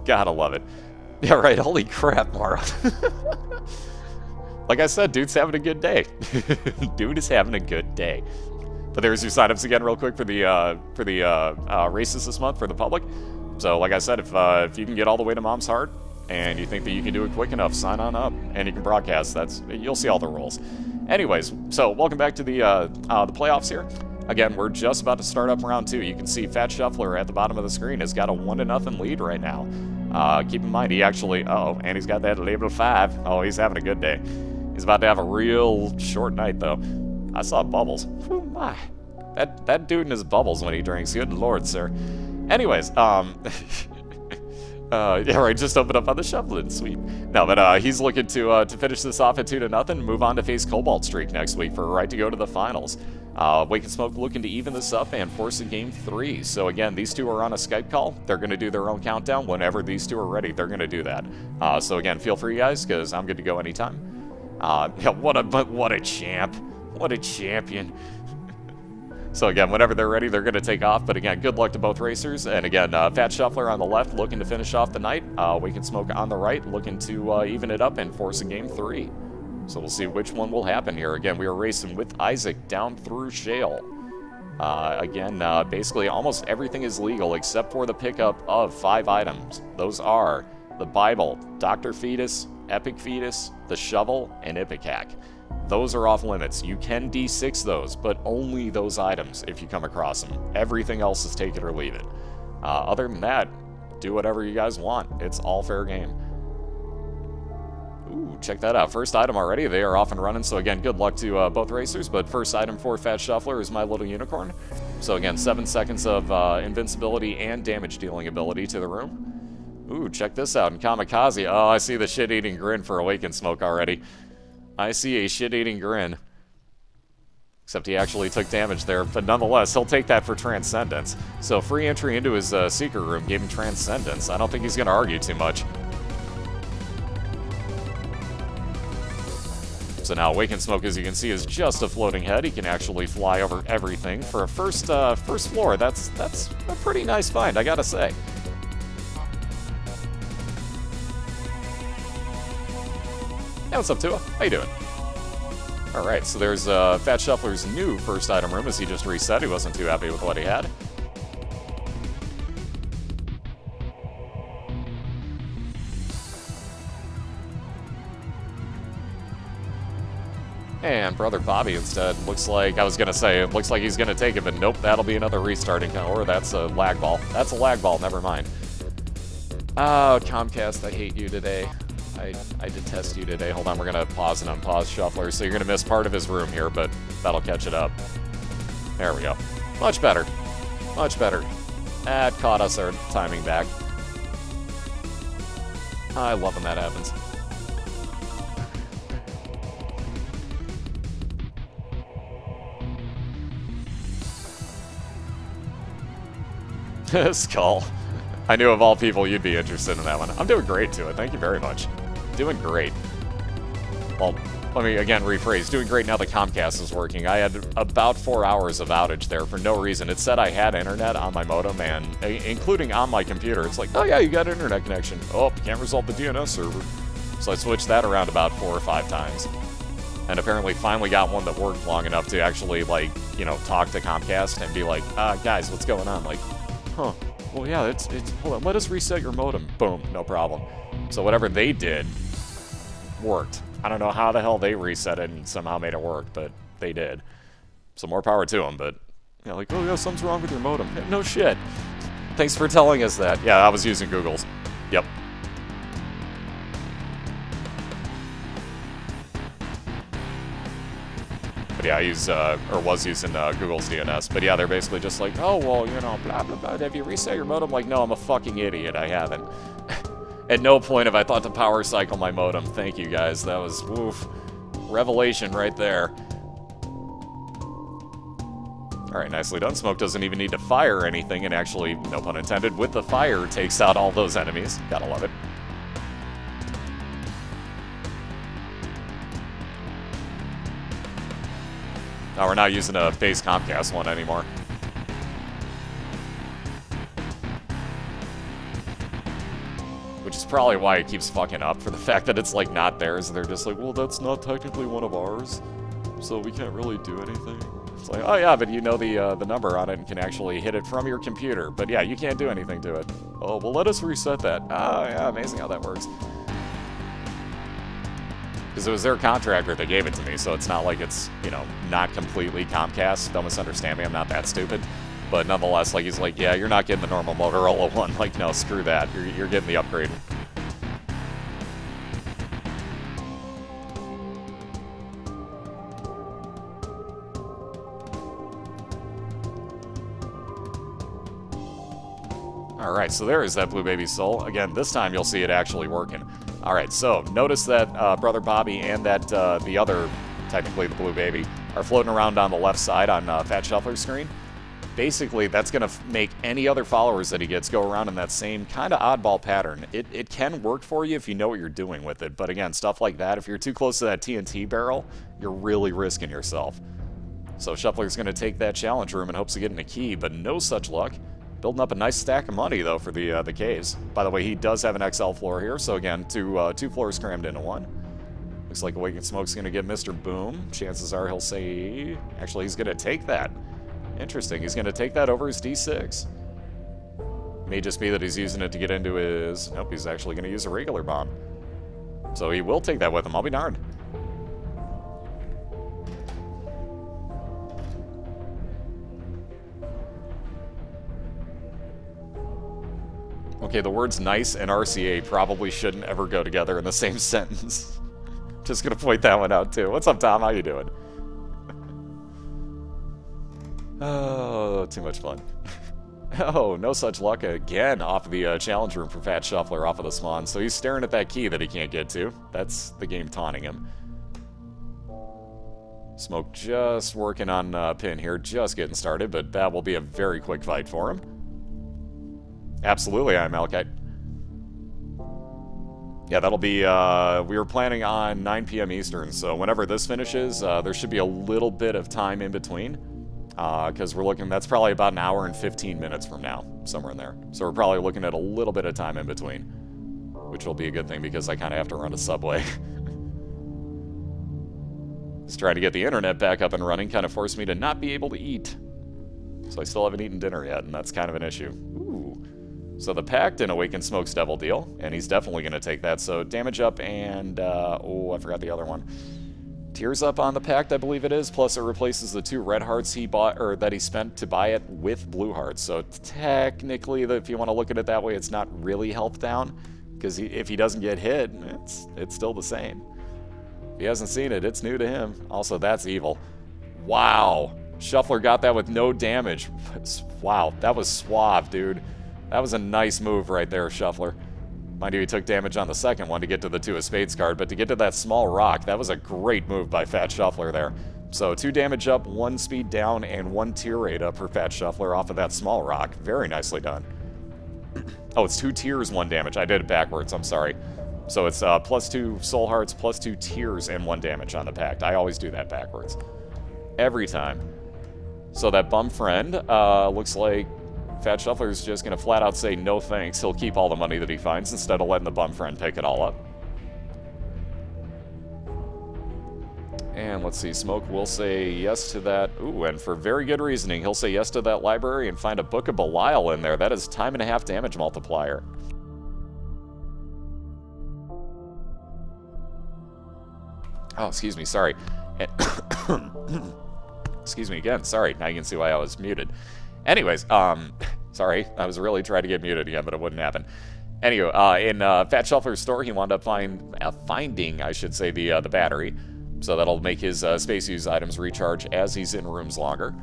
[SPEAKER 1] Gotta love it. Yeah, right. Holy crap, Mara. Like I said, dude's having a good day. Dude is having a good day. But there's your signups again real quick for the races this month for the public. So like I said, if you can get all the way to Mom's Heart and you think that you can do it quick enough, sign on up and you can broadcast. You'll see all the rules. Anyways, so welcome back to the playoffs here. Again, we're just about to start up round 2. You can see Thefatshuffler at the bottom of the screen has got a 1-0 lead right now. Keep in mind, he actually, and he's got that level 5. Oh, he's having a good day. He's about to have a real short night, though. I saw bubbles. Whew, my. That dude in his bubbles when he drinks. Good Lord, sir. Anyways, yeah, right, just open up on the shuffling sweep. No, but he's looking to finish this off at 2-0, move on to face Cobalt Streak next week for a right to go to the finals. Awaken Smoke looking to even this up and force a game 3. So again, these two are on a Skype call. They're going to do their own countdown. Whenever these two are ready, they're going to do that. So again, feel free, guys, because I'm good to go anytime. Yeah, what a champ. What a champion. So again, whenever they're ready, they're going to take off. But again, good luck to both racers. And again, Thefatshuffler on the left looking to finish off the night. Awaken Smoke on the right looking to even it up and force a game 3. So we'll see which one will happen here. Again, we are racing with Isaac down through Shale. Again, basically almost everything is legal except for the pickup of 5 items. Those are the Bible, Dr. Fetus, Epic Fetus, the Shovel, and Ipecac. Those are off limits. You can D6 those, but only those items if you come across them. Everything else is take it or leave it. Other than that, do whatever you guys want. It's all fair game. Ooh, check that out. First item already. They are off and running. So again, good luck to both racers. But first item for Thefatshuffler is My Little Unicorn. So again, 7 seconds of invincibility and damage dealing ability to the room. Ooh, check this out. In Kamikaze. Oh, I see the shit-eating grin for Awaken Smoke already. I see a shit-eating grin. Except he actually took damage there, but nonetheless, he'll take that for Transcendence. So free entry into his Secret Room gave him Transcendence. I don't think he's going to argue too much. So now Awakened Smoke, as you can see, is just a floating head. He can actually fly over everything. For a first floor, that's a pretty nice find, I gotta say. Hey, what's up, Tua? How you doing? Alright, so there's Thefatshuffler's new first item room, as he just reset. He wasn't too happy with what he had. And Brother Bobby instead looks like, I was going to say, it looks like he's going to take it, but nope, that'll be another restarting, or that's a lag ball. That's a lag ball, never mind. Oh, Comcast, I hate you today. I detest you today. Hold on, we're going to pause and unpause Shuffler, so you're going to miss part of his room here, but that'll catch it up. There we go. Much better. Much better. That caught us our timing back. I love when that happens. Skull. I knew of all people you'd be interested in that one. I'm doing great to it. Thank you very much. Doing great. Well, let me again rephrase. Doing great now the Comcast is working. I had about 4 hours of outage there for no reason. It said I had internet on my modem, and including on my computer. It's like, oh yeah, you got internet connection. Oh, can't resolve the DNS server. So I switched that around about 4 or 5 times. And apparently finally got one that worked long enough to actually, like, you know, talk to Comcast and be like, guys, what's going on? Like, huh, well, yeah, it's, hold on, let us reset your modem. Boom, no problem. So whatever they did worked. I don't know how the hell they reset it and somehow made it work, but they did. So more power to them, but, you know, like, oh yeah, something's wrong with your modem. No shit. Thanks for telling us that. Yeah, I was using Google's. Yep. But yeah, I use, or was using Google's DNS. But yeah, they're basically just like, oh, well, you know, blah, blah, blah. Have you reset your modem? Like, no, I'm a fucking idiot. I haven't. At no point have I thought to power cycle my modem. Thank you, guys. That was, woof, revelation right there. Alright, nicely done. Smoke doesn't even need to fire anything, and actually, no pun intended, with the fire takes out all those enemies. Gotta love it. Now we're not using a base Comcast one anymore. Which is probably why it keeps fucking up, for the fact that it's, like, not theirs, and they're just like, well, that's not technically one of ours, so we can't really do anything. It's like, oh yeah, but you know the number on it and can actually hit it from your computer, but yeah, you can't do anything to it. Oh, well, let us reset that. Oh, yeah, amazing how that works. Because it was their contractor that gave it to me, so it's not like it's, you know, not completely Comcast. Don't misunderstand me, I'm not that stupid. But nonetheless, like, he's like, yeah, you're not getting the normal Motorola one. Like, no, screw that. You're getting the upgrade. Alright, so there is that Blue Baby Soul. Again, this time you'll see it actually working. Alright, so notice that Brother Bobby and that the other, technically the Blue Baby, are floating around on the left side on Thefatshuffler's screen. Basically, that's going to make any other followers that he gets go around in that same kind of oddball pattern. It can work for you if you know what you're doing with it, but again, stuff like that, if you're too close to that TNT barrel, you're really risking yourself. So Shuffler's going to take that challenge room in hopes of getting a key, but no such luck. Building up a nice stack of money, though, for the caves. By the way, he does have an XL floor here, so again, two floors crammed into one. Looks like Awakened Smoke's going to get Mr. Boom. Chances are he'll say... Actually, he's going to take that. Interesting. He's going to take that over his D6. May just be that he's using it to get into his... Nope, he's actually going to use a regular bomb. So he will take that with him. I'll be darned. Okay, the words nice and RCA probably shouldn't ever go together in the same sentence. Just going to point that one out, too. What's up, Tom? How you doing? Oh, too much fun. Oh, no such luck again off of the challenge room for Thefatshuffler off of the spawn. So he's staring at that key that he can't get to. That's the game taunting him. Smoke just working on pin here, just getting started, but that will be a very quick fight for him. Absolutely, I'm Malachite. Yeah, that'll be, we were planning on 9 p.m. Eastern, so whenever this finishes, there should be a little bit of time in between, because we're looking, that's probably about an hour and 15 minutes from now, somewhere in there. So we're probably looking at a little bit of time in between, which will be a good thing because I kind of have to run to Subway. Just trying to get the internet back up and running kind of forced me to not be able to eat. So I still haven't eaten dinner yet, and that's kind of an issue. Ooh. So the Pact and Awakened Smoke's Devil deal, and he's definitely going to take that. So damage up and, oh, I forgot the other one. Tears up on the Pact, I believe it is, plus it replaces the 2 red hearts he bought, or that he spent to buy it with blue hearts. So technically, if you want to look at it that way, it's not really health down, because if he doesn't get hit, it's still the same. If he hasn't seen it, it's new to him. Also, that's evil. Wow. Shuffler got that with no damage. Wow, that was suave, dude. That was a nice move right there, Shuffler. Mind you, he took damage on the second one to get to the 2 of Spades card, but to get to that small rock, that was a great move by Fat Shuffler there. So 2 damage up, 1 speed down, and 1 tier rate up for Fat Shuffler off of that small rock. Very nicely done. Oh, it's 2 tiers, 1 damage. I did it backwards, I'm sorry. So it's plus 2 soul hearts, plus 2 tears, and 1 damage on the Pact. I always do that backwards. Every time. So that bum friend, looks like Fat Shuffler's just going to flat out say no thanks. He'll keep all the money that he finds instead of letting the bum friend pick it all up. And let's see, Smoke will say yes to that. Ooh, and for very good reasoning, he'll say yes to that library and find a Book of Belial in there. That is time and a half damage multiplier. Oh, excuse me, sorry. Excuse me again, sorry. Now you can see why I was muted. Anyways, sorry, I was really trying to get muted again, but it wouldn't happen. Anyway, in Fat Shuffler's store, he wound up finding, I should say, the battery. So that'll make his space use items recharge as he's in rooms longer.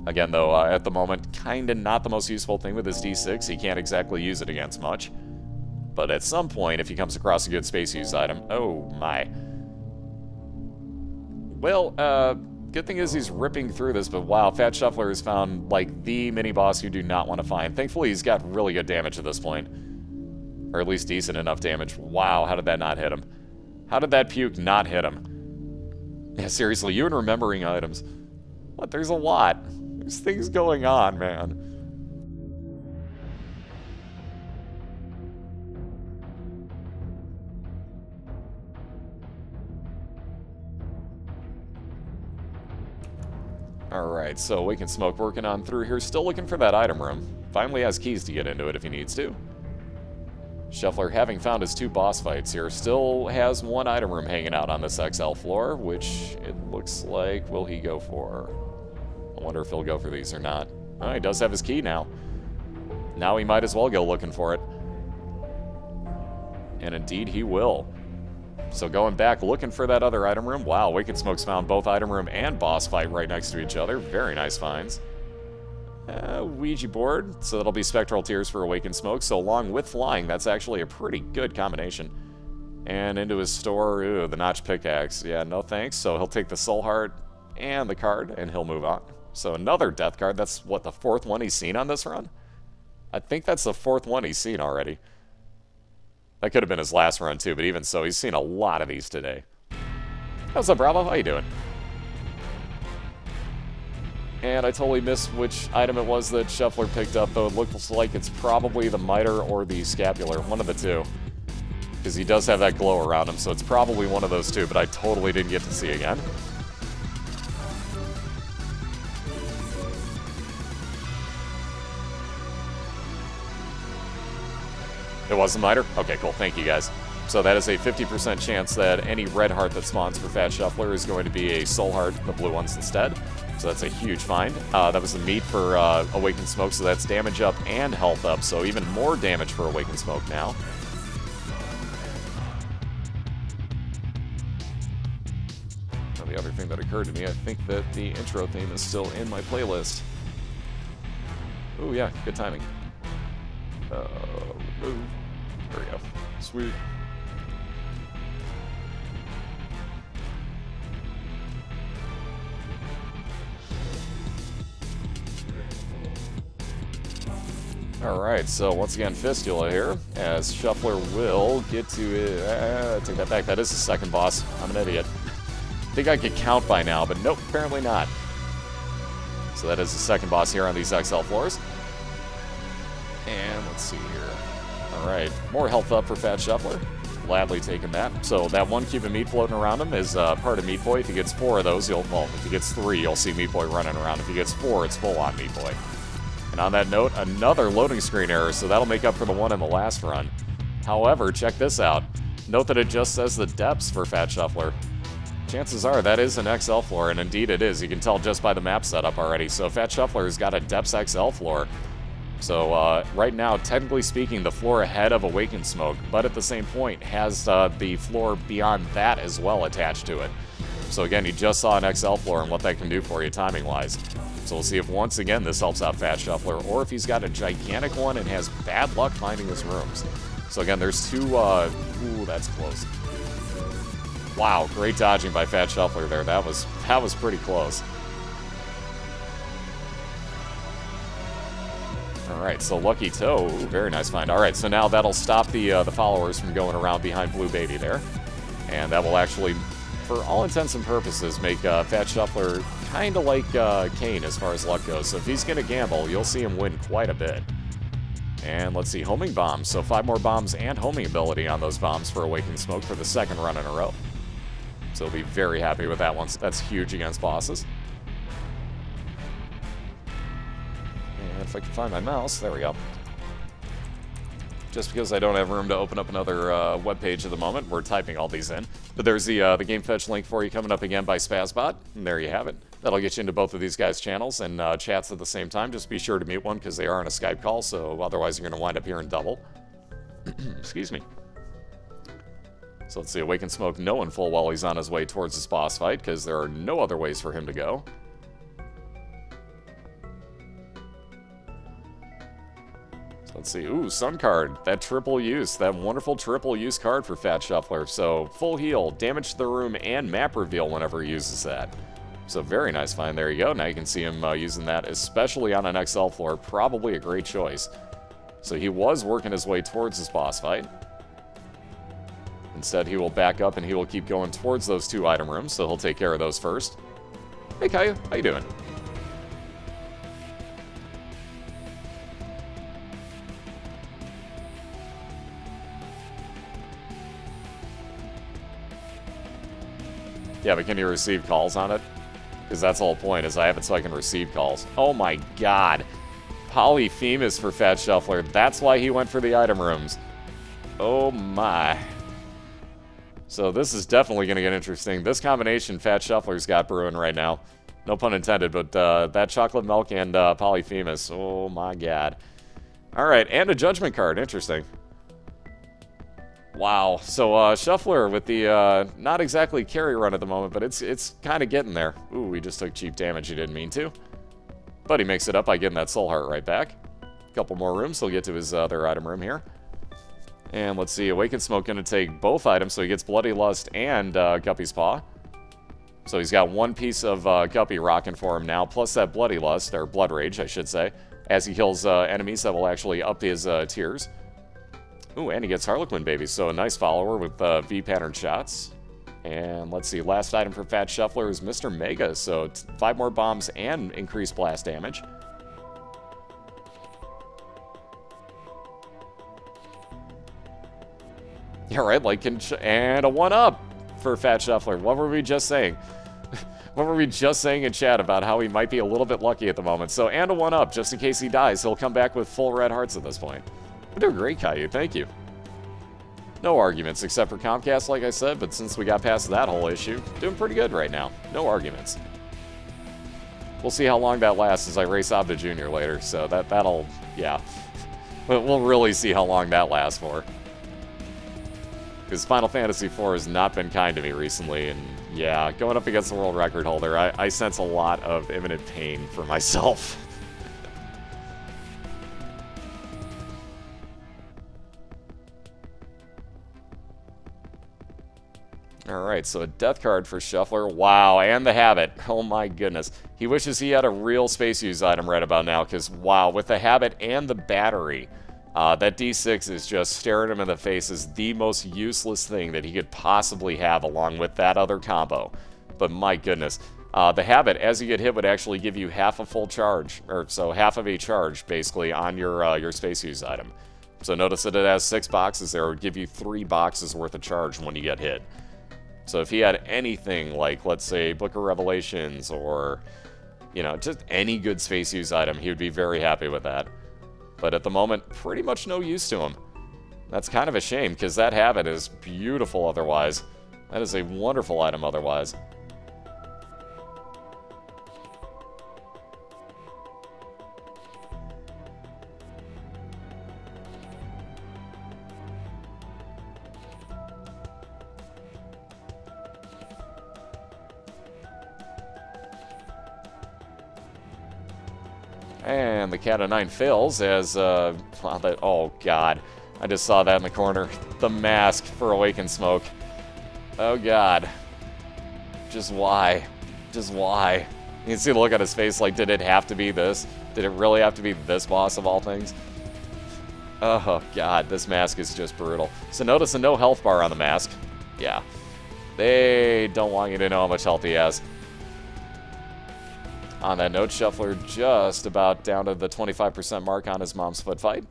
[SPEAKER 1] Again, though, at the moment, kinda not the most useful thing with his D6. He can't exactly use it against much. But at some point, if he comes across a good space use item, oh my. Well, good thing is he's ripping through this, but wow, Fat Shuffler has found, like, the mini-boss you do not want to find. Thankfully, he's got really good damage at this point. Or at least decent enough damage. Wow, how did that not hit him? How did that puke not hit him? Yeah, seriously, you and remembering items. What? There's a lot. There's things going on, man. Alright, so Awakened Smoke working on through here. Still looking for that item room. Finally has keys to get into it if he needs to. Shuffler, having found his 2 boss fights here, still has 1 item room hanging out on this XL floor, which it looks like, will he go for? I wonder if he'll go for these or not. Oh, he does have his key now. Now he might as well go looking for it. And indeed he will. So going back, looking for that other item room. Wow, Awakened Smoke's found both item room and boss fight right next to each other. Very nice finds. Ouija board, so that'll be Spectral Tears for Awakened Smoke. So along with flying, that's actually a pretty good combination. And into his store, ooh, the Notch Pickaxe. Yeah, no thanks. So he'll take the Soul Heart and the card, and he'll move on. So another death card. That's, what, the 4th one he's seen on this run? I think that's the 4th one he's seen already. That could have been his last run, too, but even so, he's seen a lot of these today. What's up, Bravo? How you doing? And I totally missed which item it was that Shuffler picked up, though it looks like it's probably the Miter or the Scapular, one of the 2. Because he does have that glow around him, so it's probably one of those 2, but I totally didn't get to see again. It was the Miter? Okay, cool. Thank you, guys. So that is a 50% chance that any red heart that spawns for Fat Shuffler is going to be a soul heart, the blue ones instead. So that's a huge find. That was the meat for Awakened Smoke, so that's damage up and health up, so even more damage for Awakened Smoke now. Now, the other thing that occurred to me, I think that the intro theme is still in my playlist. Ooh, yeah, good timing. Remove. There we go. Sweet. Alright, so once again, Fistula here, as Shuffler will get to take that back. That is the second boss. I'm an idiot. I think I could count by now, but nope, apparently not. So that is the second boss here on these XL floors. And let's see here. Alright, more health up for Fat Shuffler. Gladly taking that. So that 1 cube of meat floating around him is part of Meat Boy. If he gets 4 of those, if he gets 3, you'll see Meat Boy running around. If he gets 4, it's full-on Meat Boy. And on that note, another loading screen error, so that'll make up for the one in the last run. However, check this out. Note that it just says the depths for Fat Shuffler. Chances are that is an XL floor, and indeed it is. You can tell just by the map setup already. So Fat Shuffler's got a depths XL floor. So right now, technically speaking, the floor ahead of Awakened Smoke, but at the same point has the floor beyond that as well attached to it. So again, you just saw an XL floor and what that can do for you timing-wise. So we'll see if once again this helps out Fat Shuffler, or if he's got a gigantic one and has bad luck finding his rooms. So again, there's 2, ooh, that's close. Wow, great dodging by Fat Shuffler there. That was pretty close. Alright, so Lucky Toe, ooh, very nice find. Alright, so now that'll stop the followers from going around behind Blue Baby there. And that will actually, for all intents and purposes, make Fat Shuffler kind of like Kane as far as luck goes. So if he's going to gamble, you'll see him win quite a bit. And let's see, homing bombs. So 5 more bombs and homing ability on those bombs for Awakened Smoke for the second run in a row. So he'll be very happy with that one. That's huge against bosses. And if I can find my mouse, there we go. Just because I don't have room to open up another web page at the moment, we're typing all these in. But there's the game fetch link for you coming up again by Spazbot, and there you have it. That'll get you into both of these guys' channels and chats at the same time. Just be sure to mute one because they are on a Skype call, so otherwise you're going to wind up hearing double. Excuse me. So let's see, Awakened Smoke knowing full well he's on his way towards this boss fight because there are no other ways for him to go. Let's see. Ooh, Sun card. That triple use. That wonderful triple use card for Fat Shuffler. So, full heal, damage to the room, and map reveal whenever he uses that. So, very nice find. There you go. Now you can see him using that, especially on an XL floor. Probably a great choice. So, he was working his way towards this boss fight. Instead, he will back up and he will keep going towards those 2 item rooms. So, he'll take care of those first. Hey, Caillou. How you doing? Yeah, but can you receive calls on it? Because that's the whole point, is I have it so I can receive calls. Oh my god. Polyphemus for Fat Shuffler. That's why he went for the item rooms. Oh my. So this is definitely going to get interesting. This combination Fat Shuffler's got brewing right now. No pun intended, but that chocolate milk and Polyphemus. Oh my god. Alright, and a judgment card. Interesting. Wow, so Shuffler with the, not exactly carry run at the moment, but it's kind of getting there. Ooh, he just took cheap damage he didn't mean to. But he makes it up by getting that soul heart right back. A couple more rooms, he'll get to his other item room here. And let's see, Awakened Smoke going to take both items, so he gets Bloody Lust and Guppy's Paw. So he's got 1 piece of Guppy rocking for him now, plus that Bloody Lust, or Blood Rage, I should say. As he kills enemies, that will actually up his tiers. Ooh, and he gets Harlequin Baby, so a nice follower with V-pattern shots. And let's see, last item for Fat Shuffler is Mr. Mega, so 5 more bombs and increased blast damage. Yeah, right, like, and a 1-up for Fat Shuffler. What were we just saying? What were we just saying in chat about how he might be a little bit lucky at the moment? So, and a 1-up, just in case he dies. He'll come back with full red hearts at this point. We're doing great, Caillou. Thank you. No arguments, except for Comcast, like I said, but since we got past that whole issue, doing pretty good right now. No arguments. We'll see how long that lasts as I race Abda Jr. later, so that'll, yeah. We'll really see how long that lasts for. Because Final Fantasy IV has not been kind to me recently, and yeah, going up against the world record holder, I sense a lot of imminent pain for myself. Alright, so a death card for Shuffler. Wow, and the Habit. Oh my goodness. He wishes he had a real Space Use item right about now, because wow, with the Habit and the Battery, that D6 is just staring him in the face as the most useless thing that he could possibly have along with that other combo. But my goodness. The Habit, as you get hit, would actually give you half a full charge, or so half of a charge, basically, on your Space Use item. So notice that it has 6 boxes there. It would give you 3 boxes worth of charge when you get hit. So if he had anything like, let's say, Book of Revelations or, you know, just any good Space Use item, he would be very happy with that. But at the moment, pretty much no use to him. That's kind of a shame, because that Habit is beautiful otherwise. That is a wonderful item otherwise. And the Cat of 9 fails as, oh god, I just saw that in the corner. The mask for Awakened Smoke. Oh god. Just why? Just why? You can see the look on his face like, did it have to be this? Did it really have to be this boss of all things? Oh god, this mask is just brutal. So notice a no health bar on the mask. Yeah. They don't want you to know how much health he has. On that note, Shuffler just about down to the 25% mark on his mom's foot fight.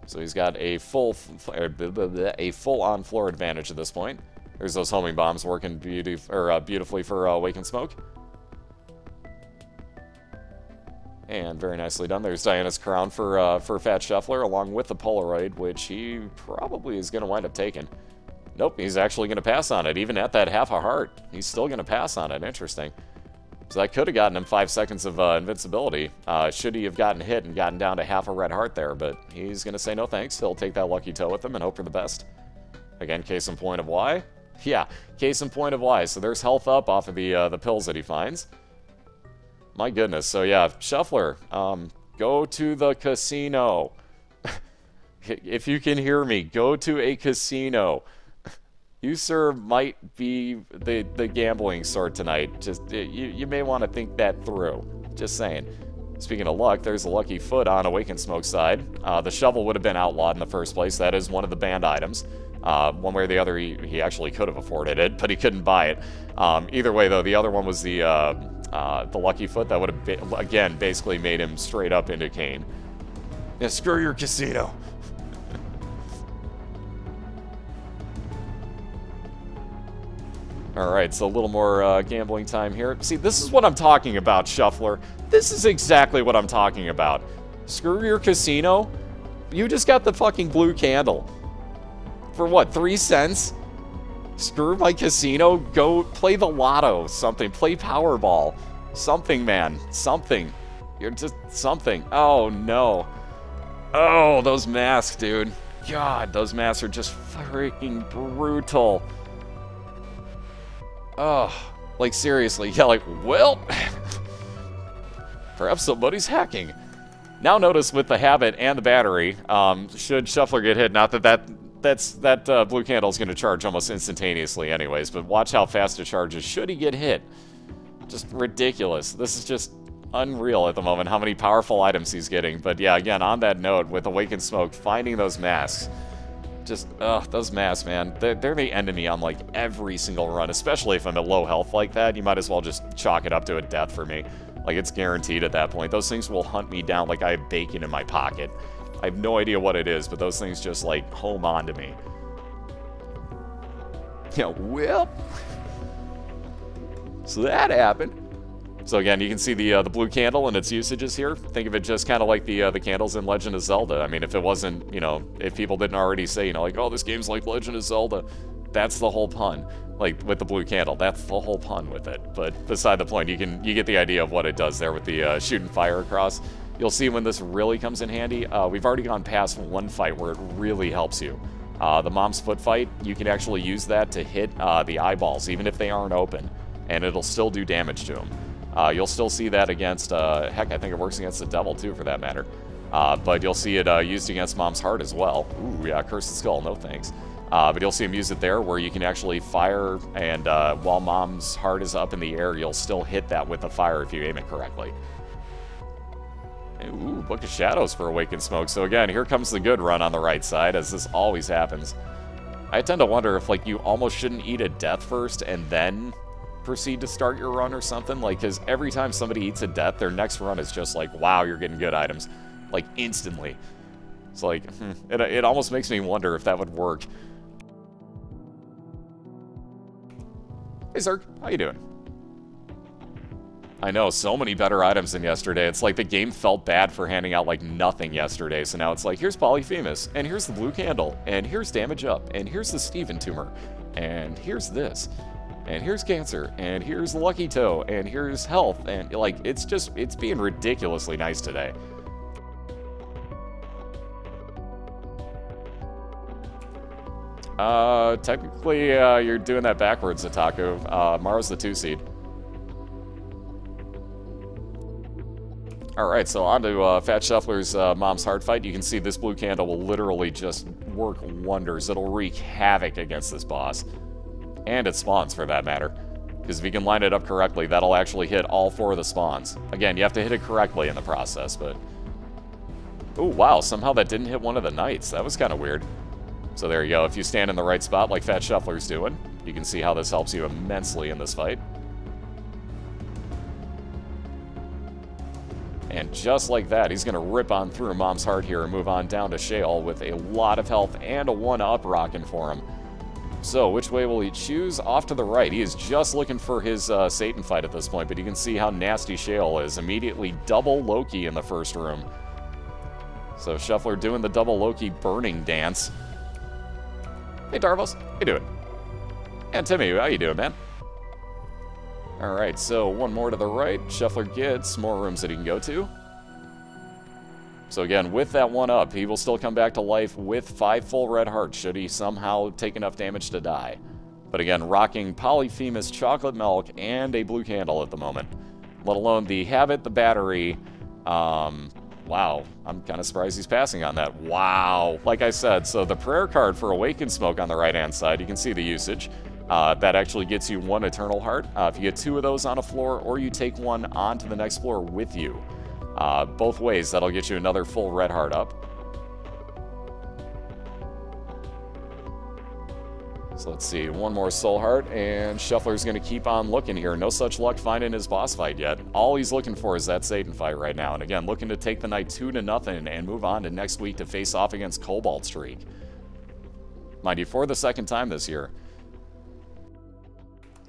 [SPEAKER 1] So he's got a full-on floor advantage at this point. There's those homing bombs working beautifully for Awakened Smoke. And very nicely done. There's Diana's crown for Fat Shuffler, along with the Polaroid, which he probably is going to wind up taking. Nope, he's actually going to pass on it. Even at that half a heart, he's still going to pass on it. Interesting. So that could have gotten him 5 seconds of invincibility, should he have gotten hit and gotten down to half a red heart there, but he's going to say no thanks. He'll take that lucky toe with him and hope for the best. Again, case in point of why? Yeah, case in point of why. So there's health up off of the pills that he finds. My goodness. So yeah, Shuffler, go to the casino. If you can hear me, go to a casino. You, sir, might be the gambling sort tonight. Just you may want to think that through. Just saying. Speaking of luck, there's a lucky foot on Awakened Smoke's side. The shovel would have been outlawed in the first place. That is one of the banned items. One way or the other, he actually could have afforded it, but he couldn't buy it. Either way, though, the other one was the lucky foot that would have, again, basically made him straight up into Kane. Yeah, screw your casino. Alright, so a little more gambling time here. See, this is what I'm talking about, Shuffler. This is exactly what I'm talking about. Screw your casino? You just got the fucking blue candle. For what, 3 cents? Screw my casino? Go play the lotto, something. Play Powerball. Something, man. Something. You're just something. Oh, no. Oh, those masks, dude. God, those masks are just freaking brutal. Oh, like seriously, yeah, like, well, perhaps somebody's hacking. Now notice with the habit and the battery, should Shuffler get hit, not that blue candle is going to charge almost instantaneously anyways, but watch how fast it charges should he get hit. Just ridiculous. This is just unreal at the moment, how many powerful items he's getting. But yeah, again, on that note, with Awakened Smoke, finding those masks, just, those masks, man, they're the enemy on, like, every single run, especially if I'm at low health like that. You might as well just chalk it up to a death for me. Like, it's guaranteed at that point. Those things will hunt me down like I have bacon in my pocket. I have no idea what it is, but those things just, like, home on to me. Yeah, well, so that happened. So again, you can see the blue candle and its usages here. Think of it just kind of like the candles in Legend of Zelda. I mean, if it wasn't, you know, if people didn't already say, you know, like, oh, this game's like Legend of Zelda, that's the whole pun. Like, with the blue candle, that's the whole pun with it. But beside the point, you get the idea of what it does there with the shooting fire across. You'll see when this really comes in handy. We've already gone past one fight where it really helps you. The mom's foot fight, you can actually use that to hit the eyeballs, even if they aren't open, and it'll still do damage to them. You'll still see that against, heck, I think it works against the devil too, for that matter. But you'll see it used against Mom's Heart as well. Ooh, yeah, Cursed Skull, no thanks. But you'll see him use it there where you can actually fire, and while Mom's heart is up in the air, you'll still hit that with the fire if you aim it correctly. Ooh, Book of Shadows for Awakened Smoke. So again, here comes the good run on the right side, as this always happens. I tend to wonder if, like, you almost shouldn't eat a death first and then proceed to start your run or something. Like, because every time somebody eats a death, their next run is just like, wow, you're getting good items. Like, instantly. It's like, it almost makes me wonder if that would work. Hey, Zerg, how you doing? I know, so many better items than yesterday. It's like the game felt bad for handing out, like, nothing yesterday. So now it's like, here's Polyphemus, and here's the Blue Candle, and here's Damage Up, and here's the Steven Tumor, and here's this, and here's Cancer, and here's Lucky Toe, and here's Health, and, like, it's being ridiculously nice today. Technically, you're doing that backwards, Ataku. Maro's the 2-seed. Alright, so on to Thefatshuffler's Mom's Heart fight. You can see this blue candle will literally just work wonders. It'll wreak havoc against this boss. And its spawns, for that matter. Because if you can line it up correctly, that'll actually hit all 4 of the spawns. Again, you have to hit it correctly in the process, but... Oh, wow, somehow that didn't hit one of the knights. That was kind of weird. So there you go. If you stand in the right spot like Thefatshuffler's doing, you can see how this helps you immensely in this fight. And just like that, he's going to rip on through Mom's Heart here and move on down to Shale with a lot of health and a 1-up rocking for him. So, which way will he choose? Off to the right. He is just looking for his Satan fight at this point, but you can see how nasty Shale is. Immediately double Loki in the first room. So, Shuffler doing the double Loki burning dance. Hey, Darvos. How you doing? And Timmy, how you doing, man? Alright, so one more to the right. Shuffler gets more rooms that he can go to. So again, with that 1-up, he will still come back to life with 5 full red hearts, should he somehow take enough damage to die. But again, rocking Polyphemus, Chocolate Milk, and a blue candle at the moment. Let alone the Habit, the Battery. Wow, I'm kind of surprised he's passing on that. Wow. Like I said, so the prayer card for Awakened Smoke on the right-hand side, you can see the usage. That actually gets you 1 Eternal Heart. If you get 2 of those on a floor, or you take 1 onto the next floor with you. Both ways, that'll get you another full red heart up. So let's see, 1 more soul heart, and Shuffler's going to keep on looking here. No such luck finding his boss fight yet. All he's looking for is that Satan fight right now. And again, looking to take the night 2-0 and move on to next week to face off against Cobalt Streak. Mind you, for the 2nd time this year.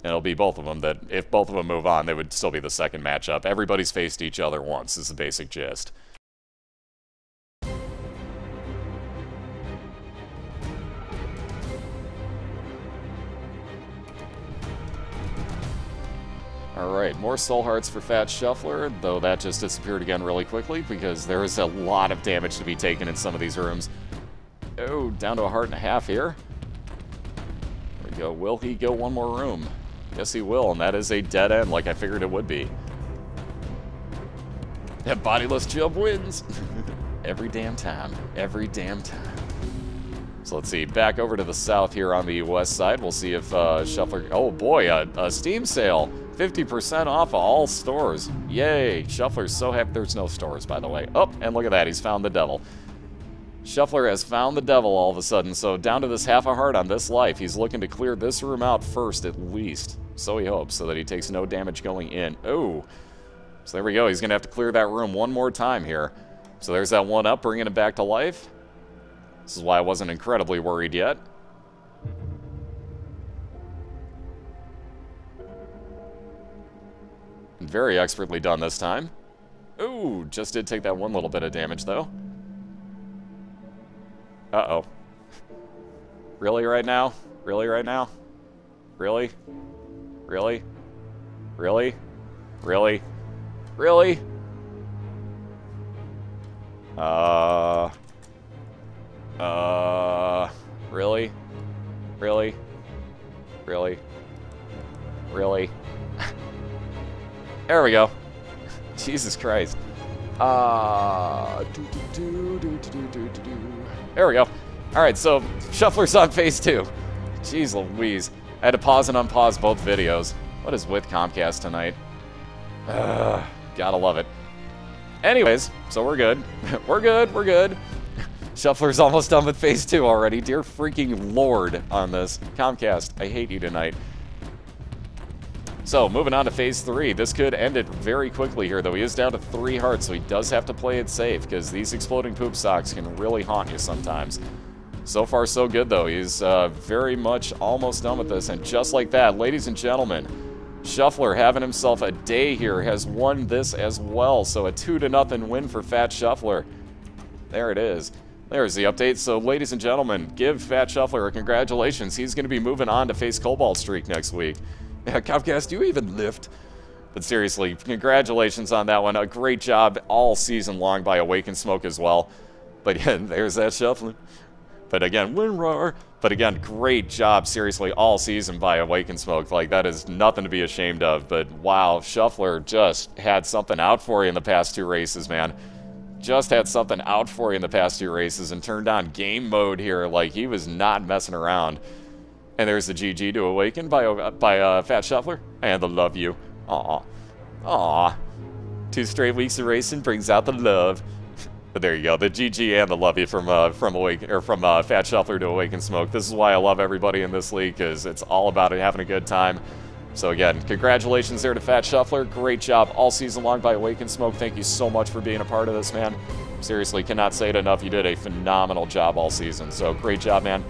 [SPEAKER 1] And it'll be both of them that, if both of them move on, they would still be the 2nd matchup. Everybody's faced each other once, is the basic gist. Alright, more soul hearts for Thefatshuffler, though that just disappeared again really quickly because there is a lot of damage to be taken in some of these rooms. Oh, down to a heart and a half here. There we go. Will he go 1 more room? Yes, he will, and that is a dead end like I figured it would be. That bodiless jump wins! Every damn time. Every damn time. So let's see, back over to the south here on the west side. We'll see if Shuffler... Oh boy, a Steam sale! 50% off of all stores. Yay! Shuffler's so happy. There's no stores, by the way. Oh, and look at that, he's found the devil. Shuffler has found the devil all of a sudden, so down to this half a heart on this life. He's looking to clear this room out first, at least. So he hopes, so that he takes no damage going in. Oh! So there we go, he's going to have to clear that room 1 more time here. So there's that 1-up, bringing it back to life. This is why I wasn't incredibly worried yet. Very expertly done this time. Ooh, just did take that 1 little bit of damage, though. Uh-oh. Really right now? Really right now? Really? Really? Really? Really? Really? Really? Really? Really? Really? There we go. Jesus Christ. There we go. All right, so Shuffler's on phase 2. Jeez Louise. I had to pause and unpause both videos. What is with Comcast tonight? Gotta love it. Anyways, so we're good. We're good. Shuffler's almost done with phase 2 already. Dear freaking Lord on this. Comcast, I hate you tonight. So, moving on to phase 3. This could end it very quickly here, though. He is down to 3 hearts, so he does have to play it safe, because these exploding poop socks can really haunt you sometimes. So far, so good, though. He's very much almost done with this, and just like that, ladies and gentlemen, Shuffler having himself a day here has won this as well, so a 2-0 win for Fat Shuffler. There it is. There's the update. So, ladies and gentlemen, give Fat Shuffler a congratulations. He's going to be moving on to face Cobalt Streak next week. Yeah, Comcast, do you even lift? But seriously, congratulations on that one. A great job all season long by Awaken Smoke as well. But yeah, there's that Shuffler. But again, WinRAR. But again, great job, seriously, all season by Awaken Smoke. Like, that is nothing to be ashamed of. But wow, Shuffler just had something out for you in the past 2 races, man. Just had something out for you in the past 2 races and turned on game mode here. Like, he was not messing around. And there's the GG to Awaken by Fat Shuffler. And the love you. Aw. Aw. 2 straight weeks of racing brings out the love. But there you go, the GG and the love you from Fat Shuffler to Awaken Smoke. This is why I love everybody in this league, because it's all about it, having a good time. So again, congratulations there to Fat Shuffler. Great job all season long by Awaken Smoke. Thank you so much for being a part of this, man. Seriously, cannot say it enough. You did a phenomenal job all season. So great job, man.